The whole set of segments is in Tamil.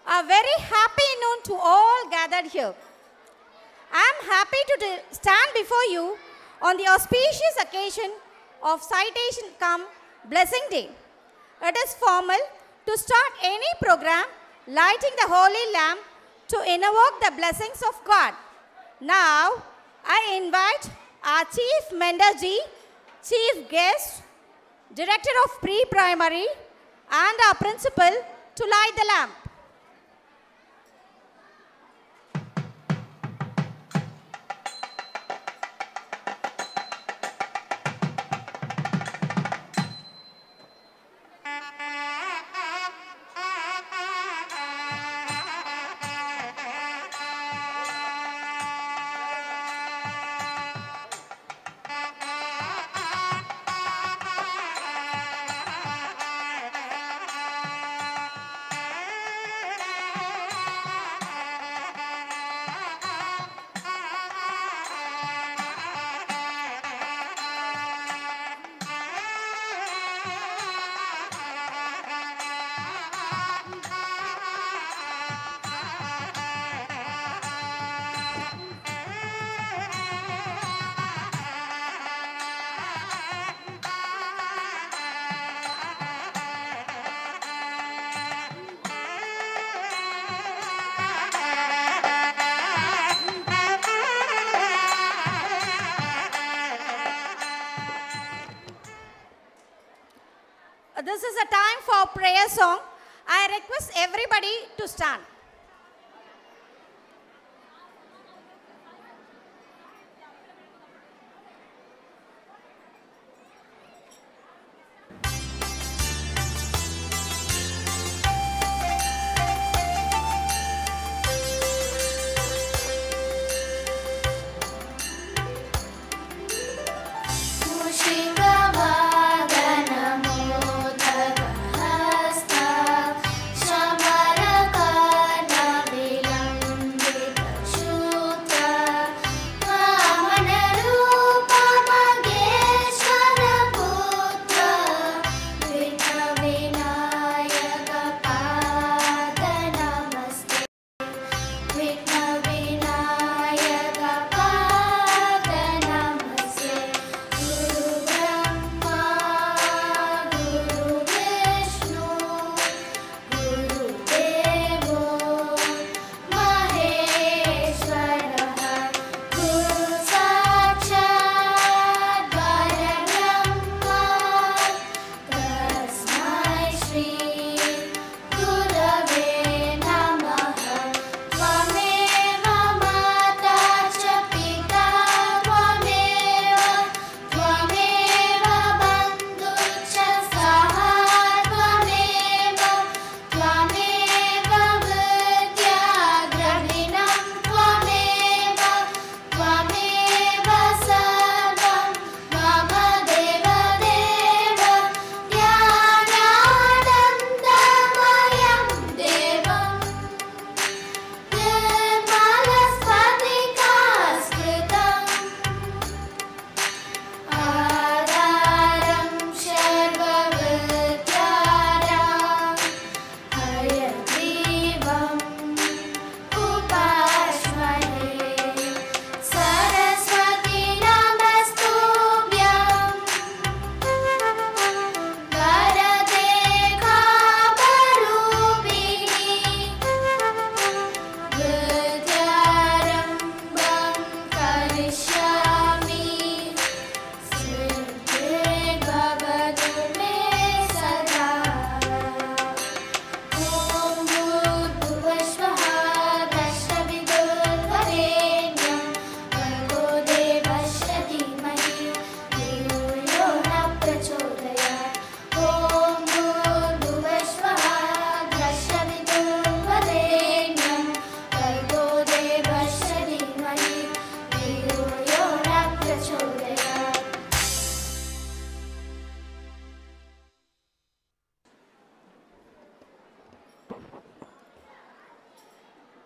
A very happy noon to all gathered here. I am happy to stand before you on the auspicious occasion of Citation Cum Blessing Day. It is formal to start any program lighting the holy lamp to invoke the blessings of God. Now, I invite our Chief Menderji, Chief Guest, Director of Pre-Primary and our Principal to light the lamp. This is a time for prayer song. I request everybody to stand.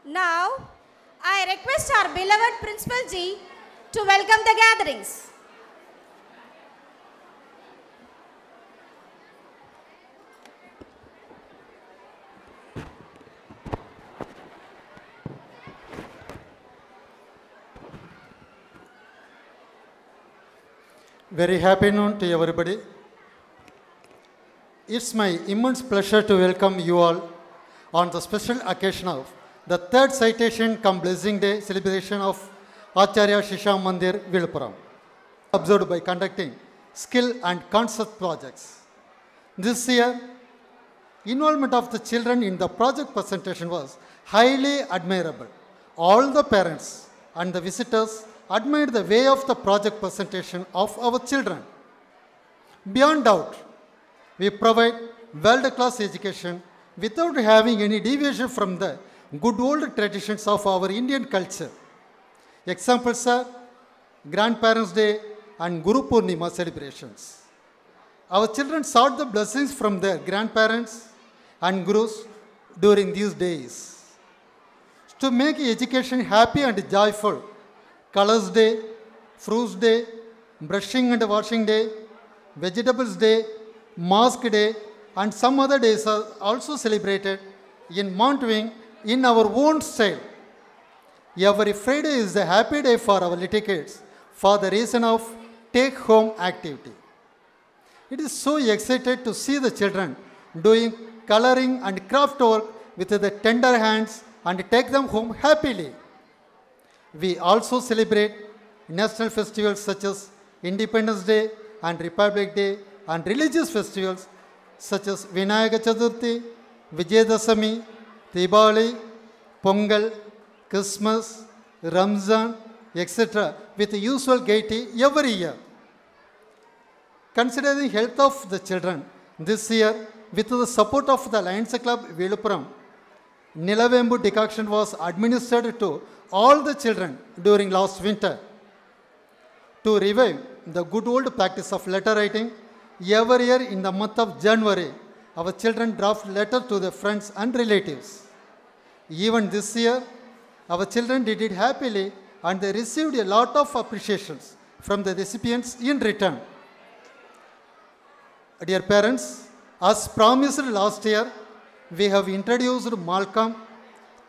Now, I request our beloved Principal Ji to welcome the gatherings. Very happy noon to everybody. It's my immense pleasure to welcome you all on the special occasion of the third citation cum Blessing Day celebration of Acharya Shisha Mandir, Viluppuram, observed by conducting skill and concept projects. This year, involvement of the children in the project presentation was highly admirable. All the parents and the visitors admired the way of the project presentation of our children. Beyond doubt, we provide world-class education without having any deviation from the good old traditions of our Indian culture. Examples are Grandparents' Day and Guru Purnima celebrations. Our children sought the blessings from their grandparents and gurus during these days. To make education happy and joyful, Colors Day, Fruits Day, Brushing and Washing Day, Vegetables Day, Mask Day, and some other days are also celebrated in Mount Wing in our own style. Every Friday is a happy day for our little kids for the reason of take-home activity. It is so excited to see the children doing coloring and craft work with the tender hands and take them home happily. We also celebrate national festivals such as Independence Day and Republic Day and religious festivals such as Vinayaka Chaturthi, Vijayadashami, Diwali, Pongal, Christmas, Ramzan, etc. with usual gaiety every year. Considering the health of the children, this year with the support of the Lions Club Viluppuram, Nilavembu decoction was administered to all the children during last winter. To revive the good old practice of letter writing, every year in the month of January, our children draft letters to their friends and relatives. Even this year, our children did it happily and they received a lot of appreciations from the recipients in return. Dear parents, as promised last year, we have introduced Malcolm,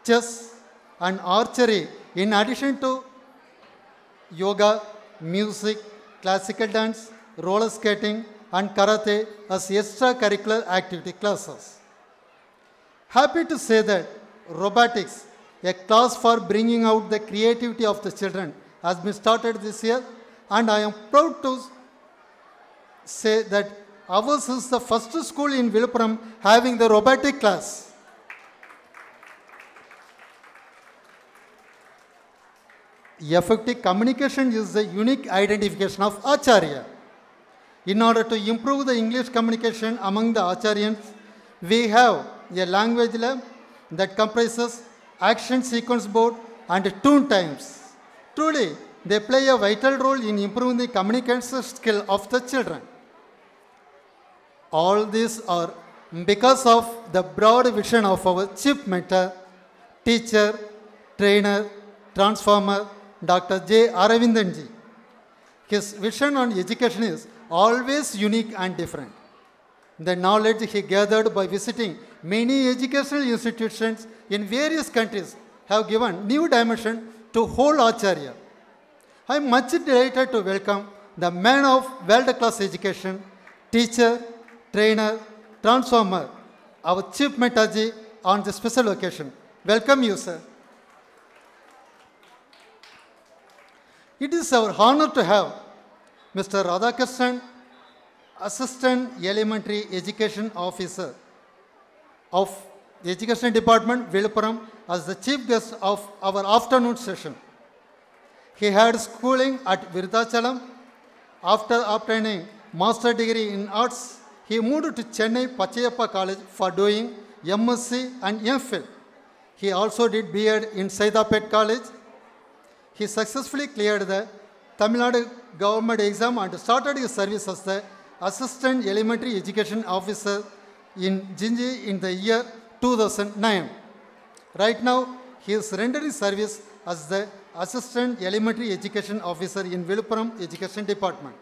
chess, and archery in addition to yoga, music, classical dance, roller skating, and karate as extracurricular activity classes. Happy to say that robotics, a class for bringing out the creativity of the children, has been started this year, and I am proud to say that ours is the first school in Viluppuram having the robotic class. Effective communication is the unique identification of Acharya. In order to improve the English communication among the Acharyans, we have a language lab that comprises action sequence board and tune times. Truly, they play a vital role in improving the communication skill of the children. All these are because of the broad vision of our chief mentor, teacher, trainer, transformer, Dr. J. Aravindanji. His vision on education is always unique and different. The knowledge he gathered by visiting many educational institutions in various countries have given new dimension to whole Acharya. I am much delighted to welcome the man of world-class education, teacher, trainer, transformer, our Chief Mentorji on this special occasion. Welcome you, sir. It is our honor to have Mr. Radhakrishnan, Assistant Elementary Education Officer of the Education Department, Viluppuram, as the chief guest of our afternoon session. He had schooling at Virudhachalam. After obtaining master degree in arts, he moved to Chennai Pachayappa College for doing MSc and MPhil. He also did B.Ed in Saidapet College. He successfully cleared the Tamil Nadu government exam and started his service as the Assistant Elementary Education Officer in Jinji in the year 2009. Right now, he is rendering service as the Assistant Elementary Education Officer in Viluppuram Education Department.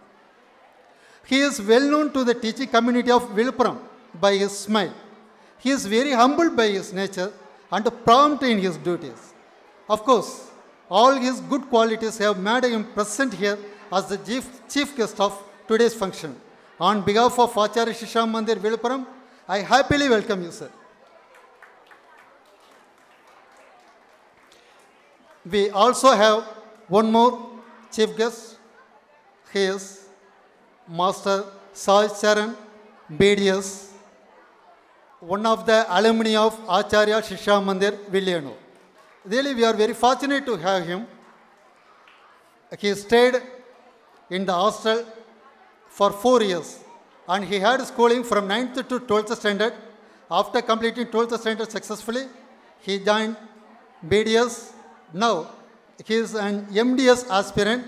He is well known to the teaching community of Viluppuram by his smile. He is very humble by his nature and prompt in his duties. Of course, all his good qualities have made him present here as the chief guest of today's function. On behalf of Acharya Shisha Mandir Viluppuram, I happily welcome you, sir. We also have one more chief guest. He is Master Sai Charan, BDS, one of the alumni of Acharya Shisha Mandir Villiyanur. Really, we are very fortunate to have him. He stayed in the hostel for 4 years and he had schooling from 9th to 12th standard. After completing 12th standard successfully, he joined BDS. Now, he is an MDS aspirant.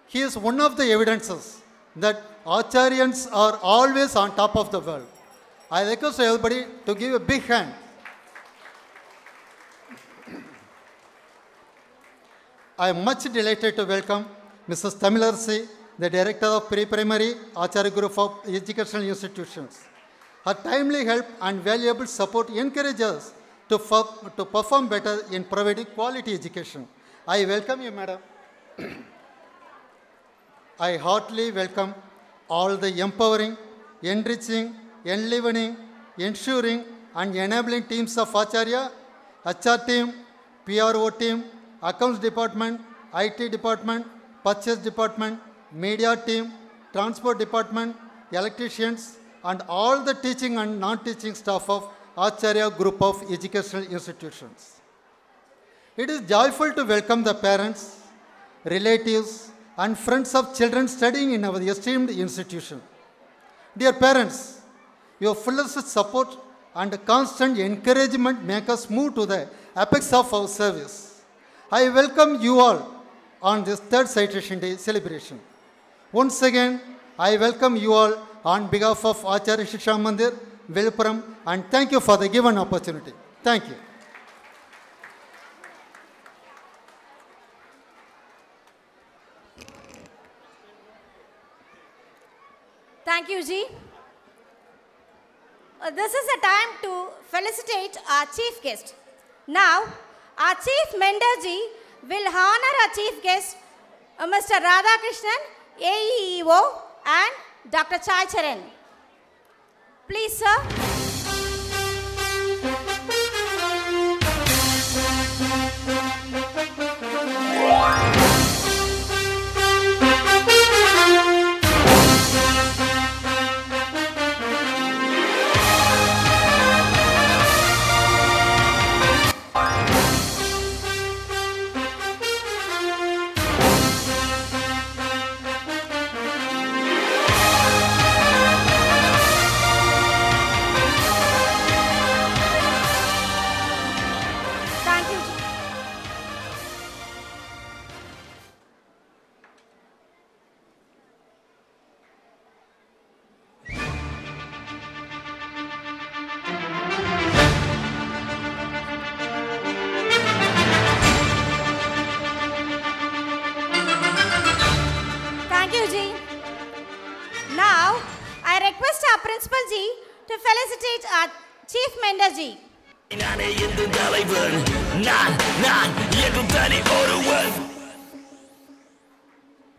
He is one of the evidences that Acharyans are always on top of the world. I request everybody to give a big hand. I am much delighted to welcome Mrs. Tamilarsi, the Director of Pre-Primary Acharya Group of Educational Institutions. Her timely help and valuable support encourage us to perform better in providing quality education. I welcome you, Madam. I heartily welcome all the empowering, enriching, enlivening, ensuring and enabling teams of Acharya, HR team, PRO team, Accounts Department, IT Department, Purchase Department, Media team, Transport Department, electricians and all the teaching and non-teaching staff of Acharya Group of Educational Institutions. It is joyful to welcome the parents, relatives and friends of children studying in our esteemed institution. Dear parents, your fullest support and constant encouragement make us move to the apex of our service. I welcome you all on this third Citation Day celebration. Once again, I welcome you all on behalf of Acharya Shisha Mandir, Viluppuram, and thank you for the given opportunity. Thank you. Thank you, Ji. This is a time to felicitate our chief guest. Now, our chief mentor Ji will honor our chief guest, Mr. Radhakrishnan, AEEO, and Dr. Sai Charan. Please, sir. To felicitate our Chief Mentor Ji.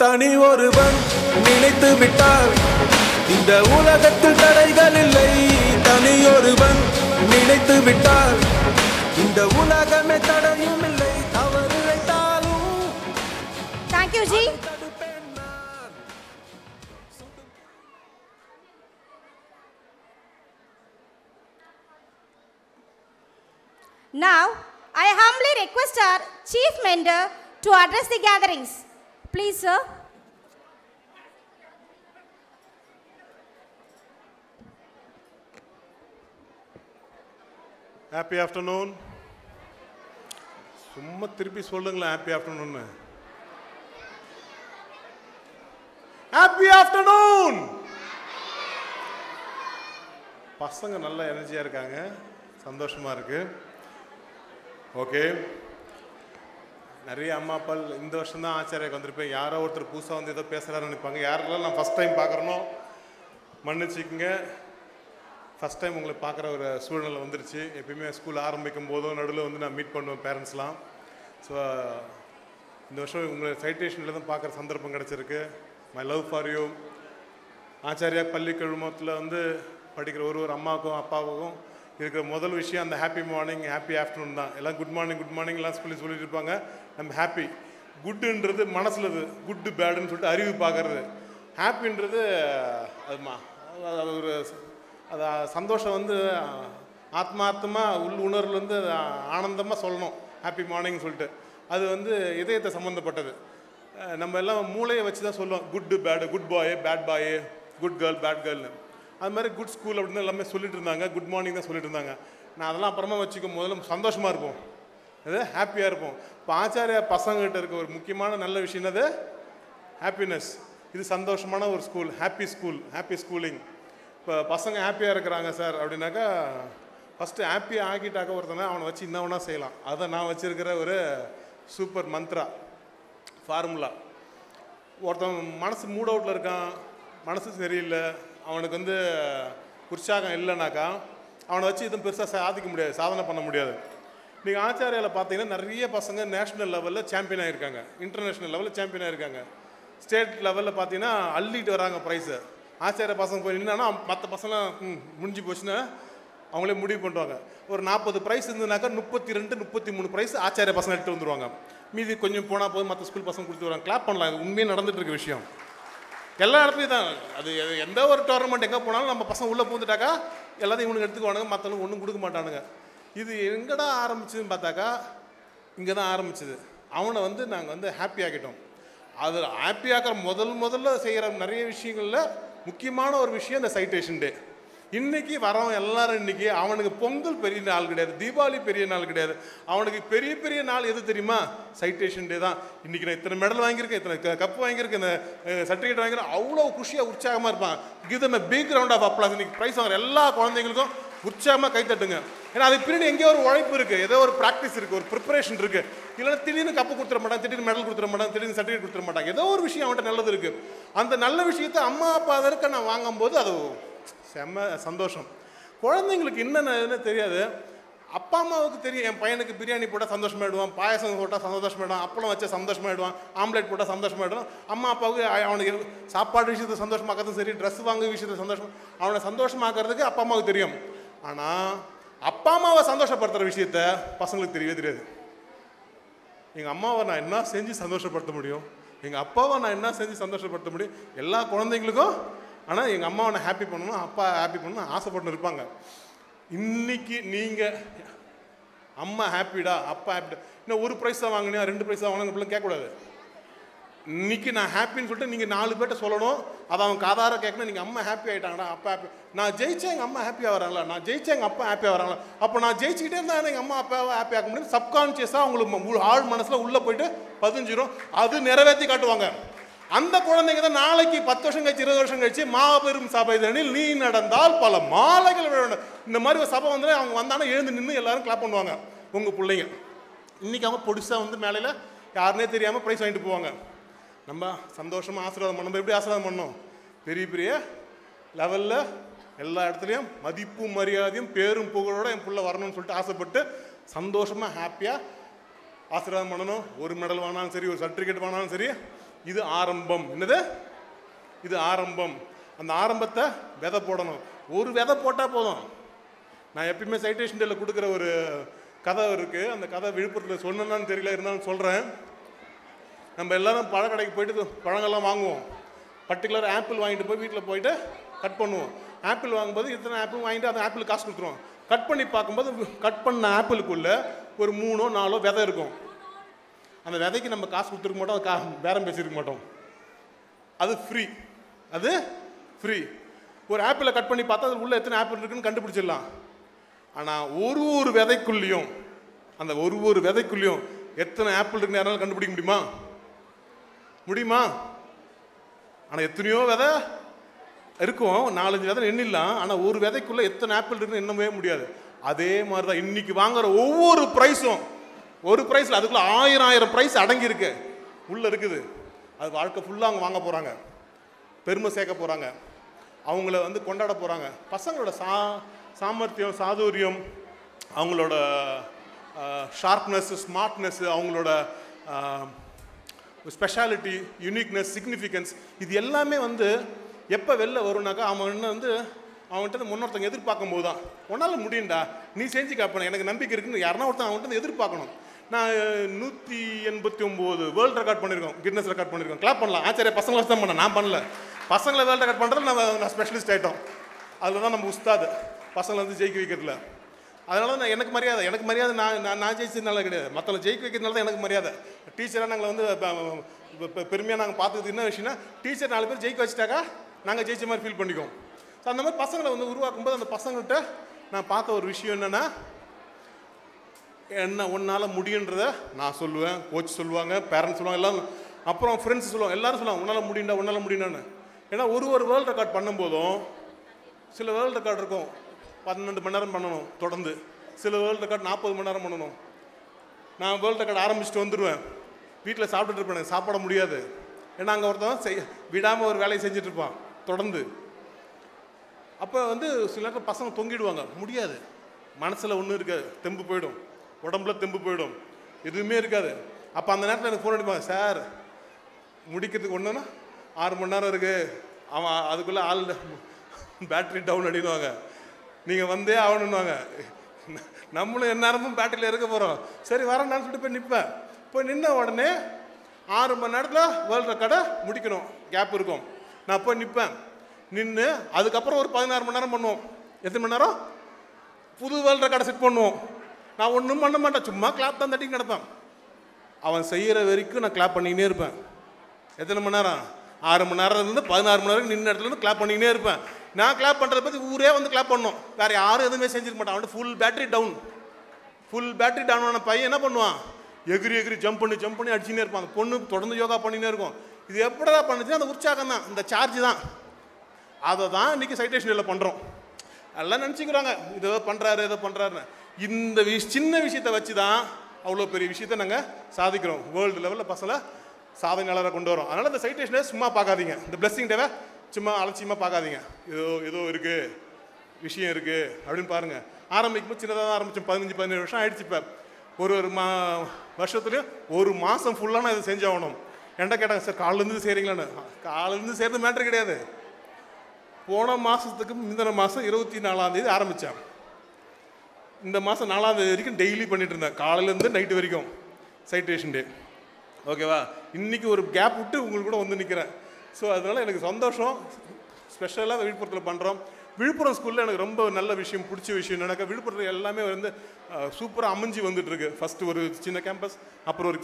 தனி ஒருவன் நினைத்து விட்டால் இந்த உலகத்தில் தடைகள் இல்லை. தனி ஒருவன் நினைத்து விட்டால் இந்த உலகமே தடையும் இல்லை. தவறு இழைத்தாலும் Thank you, Ji. Now, I humbly request our Chief Mentor to address the gatherings. Please, sir. Happy afternoon. சும்மா திருப்பி சொல்லுங்களேன் happy afternoon. Happy afternoon. பசங்க நல்ல எனர்ஜியா இருக்காங்க. சந்தோஷமா இருக்கு. ஓகே. நிறைய அம்மா அப்பா இந்த வருஷம் தான் ஆச்சாரியாக்கு வந்திருப்பேன். யாரோ ஒருத்தர் புதுசாக வந்து ஏதோ பேசுகிறாருன்னு நினைப்பாங்க. யாரெல்லாம் நான் ஃபஸ்ட் டைம் பார்க்குறனோ மன்னிச்சிக்கங்க. ஃபஸ்ட் டைம் உங்களை பார்க்குற ஒரு சூழ்நிலை வந்துருச்சு. எப்பயுமே ஸ்கூல் ஆரம்பிக்கும் போதும் நடுவில் வந்து நான் மீட் பண்ணுவேன் பேரண்ட்ஸ்லாம். ஸோ இந்த வருஷம் உங்களை சைட்டேஷனில் தான் பார்க்குற சந்தர்ப்பம் கிடச்சிருக்கு. My love for you. Acharya பள்ளி குழுமத்தில் வந்து படிக்கிற ஒரு அம்மாவுக்கும் அப்பாவுக்கும் இருக்கிற முதல் விஷயம் அந்த ஹாப்பி மார்னிங் ஹாப்பி ஆஃப்டர்நூன் தான். எல்லாம் குட் மார்னிங்லாம் சொல்லிட்டு இருப்பாங்க. நம்ம ஹாப்பி குட்டுன்றது மனசில் இது, குட்டு பேடுன்னு சொல்லிட்டு அறிவு பார்க்கறது. ஹாப்பின்றது அது ஒரு அது சந்தோஷம் வந்து ஆத்மார்த்தமாக உணர்வுலேருந்து ஆனந்தமாக சொல்லணும் ஹாப்பி மார்னிங் சொல்லிட்டு. அது வந்து இதயத்தை சம்மந்தப்பட்டது. நம்ம எல்லாம் மூளையை வச்சு தான் சொல்லுவோம் good bad, good boy bad boy, good girl bad கேர்ள்னு. அது மாதிரி குட் ஸ்கூல் அப்படின்னு எல்லாமே சொல்லிட்டு இருந்தாங்க. குட் மார்னிங் தான் சொல்லிட்டு இருந்தாங்க. நான் அதெல்லாம் அப்புறமா வச்சுக்கும் முதல்ல சந்தோஷமாக இருப்போம், அது ஹாப்பியாக இருப்போம். இப்போ ஆச்சாரியா பசங்ககிட்ட இருக்க ஒரு முக்கியமான நல்ல விஷயம் என்னது? ஹாப்பினஸ். இது சந்தோஷமான ஒரு ஸ்கூல், ஹாப்பி ஸ்கூலிங். இப்போ பசங்க ஹாப்பியாக இருக்கிறாங்க சார் அப்படின்னாக்கா ஃபஸ்ட்டு ஹாப்பியாக ஆக்கிட்டாக்க ஒருத்தனை அவனை வச்சு என்ன வேணா செய்யலாம். அதை நான் வச்சுருக்கிற ஒரு சூப்பர் மந்த்ரா ஃபார்முலா. ஒருத்தன் மனசு மூட் அவுட்டில் இருக்கான், மனசு சரியில்லை, அவனுக்கு வந்து உற்சாகம் இல்லைனாக்கா அவனை வச்சு எதுவும் பெருசாக சாதிக்க முடியாது, சாதனை பண்ண முடியாது. நீங்கள் ஆச்சாரியாவில் பார்த்தீங்கன்னா நிறைய பசங்க நேஷ்னல் லெவலில் சாம்பியன் ஆகிருக்காங்க, இன்டர்நேஷ்னல் லெவலில் சாம்பியன் ஆகிருக்காங்க. ஸ்டேட் லெவலில் பார்த்தீங்கன்னா அள்ளிட்டு வராங்க ப்ரைஸு. ஆச்சாரிய பசங்க போய் நின்னா மற்ற பசங்களாம் முடிஞ்சு போச்சுன்னா அவங்களே முடிவு பண்ணுவாங்க. ஒரு 40 ப்ரைஸ் இருந்ததுனாக்கா 32, 33 ப்ரைஸ் ஆச்சாரிய பசங்க எடுத்து வந்துடுவாங்க. மீதி கொஞ்சம் போனால் போது மற்ற ஸ்கூல் பசங்க கொடுத்து வராங்க. கிளாப் பண்ணலாம், இது உண்மையாக நடந்துட்டு இருக்க விஷயம். எல்லா இடத்துலையும் தான் அது. எந்த ஒரு டோர்னமெண்ட் எங்கே போனாலும் நம்ம பசங்க உள்ளே பூந்துட்டாக்கா எல்லாத்தையும் இவனுக்கு எடுத்துக்குவானுங்க, மற்றவங்க ஒன்றும் கொடுக்க மாட்டானுங்க. இது எங்கடா ஆரம்பிச்சதுன்னு பார்த்தாக்கா இங்கே தான் ஆரம்பிச்சது. அவனை வந்து நாங்கள் வந்து ஹாப்பி ஆக்கிட்டோம். அது ஹாப்பி ஆக்கிற முதல்ல செய்கிற நிறைய விஷயங்களில் முக்கியமான ஒரு விஷயம் இந்த சைட்டேஷன் டே. இன்றைக்கி வரவன் எல்லாரும் இன்றைக்கி அவனுக்கு பொங்கல் பெரிய நாள் கிடையாது, தீபாவளி பெரிய நாள் கிடையாது. அவனுக்கு பெரிய நாள் எது தெரியுமா? சைட்டேஷன் டே தான். இன்றைக்கி நான் இத்தனை மெடல் வாங்கியிருக்கேன், இத்தனை கப்பு வாங்கியிருக்கேன், இந்த சர்டிஃபிகேட் வாங்கியிருக்கேன், அவ்வளோ குஷியாக உற்சாகமாக இருப்பான். Give them a big round of applause. இன்றைக்கி ப்ரைஸ் வாங்குற எல்லா குழந்தைங்களுக்கும் உற்சாகமாக கைத்தட்டுங்க. ஏன்னா அதுக்கு பின்னாடி எங்கேயோ ஒரு உழைப்பு இருக்குது, ஏதோ ஒரு ப்ராக்டிஸ் இருக்குது, ஒரு ப்ரிப்பரேஷன் இருக்குது. இல்லைன்னா திடீர்னு கப்பு கொடுத்துட மாட்டாங்க, திடீர்னு மெடல் கொடுத்துட மாட்டாங்க, திடீர்னு சர்டிஃபிகேட் கொடுத்துட மாட்டாங்க. ஏதோ ஒரு விஷயம் அவன்கிட்ட நல்லது இருக்குது. அந்த நல்ல விஷயத்தை அம்மா அப்பா இருக்க நான் வாங்கும்போது அது செம்ம சந்தோஷம். குழந்தைங்களுக்கு என்னென்னு தெரியாது, அப்பா அம்மாவுக்கு தெரியும். என் பையனுக்கு பிரியாணி போட்டால் சந்தோஷமாயிடுவான், பாயசம் போட்டால் சந்தோஷமாயிடுவான், அப்பளம் வச்சா சந்தோஷமாயிடுவான், ஆம்லேட் போட்டால் சந்தோஷமாயிடுவான். அம்மா அப்பாவுக்கு அவனுக்கு சாப்பாடு விஷயத்தை சந்தோஷமாக்கிறதும் சரி, ட்ரெஸ் வாங்க விஷயத்தை சந்தோஷம் அவனை சந்தோஷமாக்கிறதுக்கு அப்பா அம்மாவுக்கு தெரியும். ஆனால் அப்பா அம்மாவை சந்தோஷப்படுத்துகிற விஷயத்த பசங்களுக்கு தெரியவே தெரியாது. எங்கள் அம்மாவை நான் என்ன செஞ்சு சந்தோஷப்படுத்த முடியும், எங்கள் அப்பாவை நான் என்ன செஞ்சு சந்தோஷப்படுத்த முடியும், எல்லா குழந்தைங்களுக்கும். ஆனால் எங்கள் அம்மாவை நான் ஹாப்பி பண்ணணும், அப்பா ஹாப்பி பண்ணணும் ஆசைப்பட்டு இருப்பாங்க. இன்னைக்கு நீங்கள் அம்மா ஹாப்பிடா, அப்பா ஹாப்பிடா, இன்னும் ஒரு ப்ரைஸ் தான் வாங்கினியா, 2 ப்ரைஸ் தான் வாங்கினா இப்படிலாம் கேட்கக்கூடாது. இன்னைக்கு நான் ஹாப்பின்னு சொல்லிட்டு நீங்கள் 4 பேர்ட்ட சொல்லணும். அதை அவன் காதார கேட்கணும். நீங்கள் அம்மா ஹாப்பி ஆகிட்டாங்கடா, அப்பா ஹாப்பி, நான் ஜெயிச்சேன் எங்கள் அம்மா ஹாப்பியாக வராங்களா, நான் ஜெயிச்சேன் எங்கள் அப்பா ஹாப்பியாக வராங்களா, அப்போ நான் ஜெயிச்சுக்கிட்டே இருந்தால் எங்கள் அம்மா அப்பாவை ஹாப்பி ஆக்க முடியும். சப்கான்ஷியஸாக அவங்களுக்கு ஆழ் மனசில் உள்ளே போயிட்டு பதிஞ்சிரும். அது நிறைவேற்றி காட்டுவாங்க. அந்த குழந்தைங்க தான் நாளைக்கு 10 வருஷம் கழிச்சு 20 வருஷம் கழிச்சு மாபெரும் சபை தனில் நீ நடந்தால் பல மாலைகள் வேண்டும். இந்த மாதிரி ஒரு சபை வந்து அவங்க வந்தாங்கன்னா எழுந்து நின்று எல்லாரும் கிளாப் பண்ணுவாங்க. உங்கள் பிள்ளைங்க இன்றைக்கி அவங்க பொடிசாக வந்து மேலையில் யாருனே தெரியாமல் ப்ரைஸ் வாங்கிட்டு போவாங்க. நம்ம சந்தோஷமாக ஆசீர்வாதம் பண்ணோம். நம்ம எப்படி ஆசீர்வாதம் பண்ணோம்? பெரிய லெவலில் எல்லா இடத்துலையும் மதிப்பும் மரியாதையும் பேரும் புகழோட என் பிள்ளை வரணும்னு சொல்லிட்டு ஆசைப்பட்டு சந்தோஷமாக ஹாப்பியாக ஆசீர்வாதம் பண்ணணும். ஒரு மெடல் வாங்கினாலும் சரி, ஒரு சர்டிஃபிகேட் வாங்கினாலும் சரி, இது ஆரம்பம். என்னது? இது ஆரம்பம். அந்த ஆரம்பத்தை விதை போடணும். ஒரு விதை போட்டால் போதும். நான் எப்பயுமே சைட்டேஷன் டேல கொடுக்குற ஒரு கதை இருக்குது. அந்த கதை விழுப்புரத்தில் சொன்னேன்னு தெரியல, இருந்தாலும் சொல்கிறேன். நம்ம எல்லோரும் பழக்கடைக்கு போயிட்டு பழங்கள்லாம் வாங்குவோம். பர்டிகுலர் ஆப்பிள் வாங்கிட்டு போய் வீட்டில் போயிட்டு கட் பண்ணுவோம். ஆப்பிள் வாங்கும்போது இத்தனை ஆப்பிள் வாங்கிட்டு அந்த ஆப்பிள் காசு கொடுத்துருவோம். கட் பண்ணி பார்க்கும்போது கட் பண்ண ஆப்பிளுக்குள்ளே ஒரு 3 or 4 விதை இருக்கும். அந்த விதைக்கு நம்ம காசு கொடுத்துருக்க மாட்டோம், அது பேரம் பேசியிருக்க மாட்டோம். அது ஃப்ரீ. அது ஃப்ரீ. ஒரு ஆப்பிளை கட் பண்ணி பார்த்தா அது உள்ளே எத்தனை ஆப்பிள் இருக்குன்னு கண்டுபிடிச்சிடலாம். ஆனால் ஒரு விதைக்குள்ளேயும், அந்த ஒரு விதைக்குள்ளேயும் எத்தனை ஆப்பிள் இருக்குன்னு யாராலும் கண்டுபிடிக்க முடியுமா? ஆனால் எத்தனையோ விதை இருக்கும், 4-5 விதை எண்ணிடலாம். ஆனால் ஒரு விதைக்குள்ளே எத்தனை ஆப்பிள் இருக்குன்னு எண்ணவே முடியாது. அதே மாதிரி தான் இன்னைக்கு வாங்குற ஒவ்வொரு ப்ரைஸும், ஒரு ப்ரைஸில் அதுக்குள்ளே 1000 ப்ரைஸ் அடங்கியிருக்கு, உள்ளே இருக்குது. அது வாழ்க்கை ஃபுல்லாக அவங்க வாங்க போகிறாங்க, பெருமை சேர்க்க போகிறாங்க, அவங்கள வந்து கொண்டாட போகிறாங்க. பசங்களோட சாமர்த்தியம், சாதுரியம், அவங்களோட ஷார்ப்னஸ், ஸ்மார்ட்னஸ், அவங்களோட ஸ்பெஷாலிட்டி, யூனிக்னஸ், சிக்னிஃபிகன்ஸ், இது எல்லாமே வந்து எப்போ வெளில வரும்னாக்கா அவன் வந்து அவன்கிட்ட முன்னொருத்தங்க எதிர்பார்க்கும் போது தான் உன்னால் முடியும்டா நீ செஞ்சு காப்பேன் எனக்கு நம்பிக்கை இருக்குன்னு யாருன்னா ஒருத்தன் அவன்கிட்ட எதிர்பார்க்கணும். நான் 189 வேர்ல்டு ரெக்கார்ட் பண்ணியிருக்கோம், கின்னஸ் ரெக்கார்ட் பண்ணியிருக்கோம். கிளாப் பண்ணலாம். ஆச்சாரியா பசங்களை தான் பண்ணேன், நான் பண்ணல. பசங்களை வேர்ல்டு ரெக்கார்ட் பண்ணுறது நான் ஸ்பெஷலிஸ்ட் ஆகிட்டோம். அதில் தான் நம்ம உஸ்தாது பசங்களை வந்து ஜெயிக்க வைக்கிறதுல. அதனால தான் எனக்கு மரியாதை நான் ஜெயிச்சதுனால கிடையாது, மற்றவங்களை ஜெயிக்க வைக்கிறதுனால தான் எனக்கு மரியாதை. டீச்சராக நாங்கள் வந்து பெருமையாக நாங்கள் பார்த்துக்கிறது என்ன விஷயம்னா, டீச்சர் 4 பேர் ஜெயிக்க வச்சுட்டாக்கா நாங்கள் ஜெயிச்ச மாதிரி ஃபீல் பண்ணிக்குவோம். ஸோ அந்த மாதிரி பசங்களை வந்து உருவாக்கும்போது அந்த பசங்கள்கிட்ட நான் பார்த்த ஒரு விஷயம் என்னென்னா, என்ன உன்னால் முடியுன்றதை நான் சொல்லுவேன், கோச் சொல்லுவாங்க, பேரண்ட்ஸ் சொல்லுவாங்க, எல்லாம் அப்புறம் ஃப்ரெண்ட்ஸ் சொல்லுவாங்க, எல்லோரும் சொல்லுவாங்க உன்னால் முடியுண்டான்னு. ஏன்னா ஒரு வேர்ல்டு ரெக்கார்ட் பண்ணும்போதும் சில வேர்ல்டு ரெக்கார்ட் இருக்கும் 12 மணி நேரம் பண்ணணும் தொடர்ந்து, சில வேர்ல்டு ரெக்கார்ட் 40 மணி நேரம் பண்ணணும். நான் வேர்ல்டு ரெக்கார்ட் ஆரம்பிச்சுட்டு வந்துடுவேன், வீட்டில் சாப்பிட்டுட்டு இருப்பேன், சாப்பிட முடியாது. ஏன்னா அங்கே ஒருத்தன் விடாமல் ஒரு வேலையை செஞ்சுட்ருப்பான் தொடர்ந்து. அப்போ வந்து சில நேரத்தில் பசங்க தொங்கிடுவாங்க, முடியாது, மனசில் ஒன்றும் இருக்காது, தெம்பு போயிடும், உடம்புல தெம்பு போயிடும், எதுவுமே இருக்காது. அப்போ அந்த நேரத்தில் எனக்கு ஃபோன் அடிப்பாங்க, சார் முடிக்கிறதுக்கு ஒன்றுன்னா 6 மணி நேரம் இருக்குது, அவன் அதுக்குள்ளே ஆள் பேட்ரி டவுன் அடிடுவாங்க, நீங்கள் வந்தே ஆகணுன்னுவாங்க. நம்மளும் எந்நேரமும் பேட்டரியில் இருக்க போகிறோம், சரி வரேன்னு சொல்லிட்டு போய் நிற்பேன். போய் நின்ன உடனே 6 மணி நேரத்தில் வேர்ல்டு ரெக்கார்டை முடிக்கணும், கேப் இருக்கும். நான் போய் நிற்பேன், நின்று அதுக்கப்புறம் ஒரு 16 மணி நேரம் பண்ணுவோம். எத்தனை மணி நேரம்? புது வேர்ல்டு ரெக்கார்டை செட் பண்ணுவோம். நான் ஒன்றும் பண்ண மாட்டேன், சும்மா கிளாப் தான் தட்டி கிடப்பேன். அவன் செய்கிற வரைக்கும் நான் கிளாப் பண்ணிக்கினே இருப்பேன். எத்தனை மணி நேரம்? 6 மணி நேரத்துலேருந்து 16 மணி நேரம் நின்று இடத்துலேருந்து கிளாப் பண்ணிக்கினே இருப்பேன். நான் கிளாப் பண்ணுறத பற்றி ஊரே வந்து கிளாப் பண்ணணும், வேறு யாரும் எதுவுமே செஞ்சிருக்க மாட்டான். அவன்ட்டு ஃபுல் பேட்டரி டவுன் ஆன பையன் என்ன பண்ணுவான், எகிரி ஜம்ப் பண்ணி அடிச்சுனே இருப்பான். அந்த பொண்ணு தொடர்ந்து யோகா பண்ணினே இருக்கும். இது எப்படிதான் பண்ணுச்சுன்னா அந்த உற்சாகம் தான், இந்த சார்ஜ் தான். அதை தான் இன்றைக்கி சைட்டேஷனில் பண்ணுறோம். எல்லாம் நினச்சிக்கிறாங்க இதை பண்ணுறாருன்னு. இந்த சின்ன விஷயத்தை வச்சு தான் அவ்வளோ பெரிய விஷயத்தை நாங்கள் சாதிக்கிறோம், வேர்ல்டு லெவலில் பசங்களை சாதனையாளரை கொண்டு வரோம். அதனால் இந்த சைட்டேஷனை சும்மா பார்க்காதீங்க, இந்த பிளெஸிங் டேவை சும்மா அலட்சியமாக பார்க்காதீங்க. ஏதோ இருக்குது, விஷயம் இருக்குது அப்படின்னு பாருங்கள். ஆரம்பிக்கும்போது சின்னதாக தான் ஆரம்பித்தோம், 15-17 வருஷம் ஆகிடுச்சு. இப்போ ஒரு வருஷத்துலேயும் ஒரு மாதம் ஃபுல்லாக நான் இதை செஞ்சாகணும். என்கிட்ட கேட்டாங்க, சார் காலிலேருந்து செய்கிறீங்களான்னு. காலிலேருந்து செய்கிறது மேட்ரு கிடையாது. போன மாதத்துக்கு முந்தின மாதம் 24ஆம் தேதி ஆரம்பித்தேன். இந்த மாதம் 4ஆம் தேதி வரைக்கும் டெய்லி பண்ணிகிட்டு இருந்தேன், காலையிலேருந்து நைட்டு வரைக்கும் சைட்டேஷன் டே. ஓகேவா? இன்றைக்கி ஒரு கேப் விட்டு உங்களுக்கு கூட வந்து நிற்கிறேன். ஸோ அதனால் எனக்கு சந்தோஷம். ஸ்பெஷலாக விழுப்புரத்தில் பண்ணுறோம். விழுப்புரம் ஸ்கூலில் எனக்கு ரொம்ப நல்ல விஷயம், பிடிச்ச விஷயம் என்னக்கா, விழுப்புரத்தில் எல்லாமே வந்து சூப்பராக அமைஞ்சு வந்துட்டுருக்கு. ஃபஸ்ட்டு ஒரு சின்ன கேம்பஸ், அப்புறம் ஒரு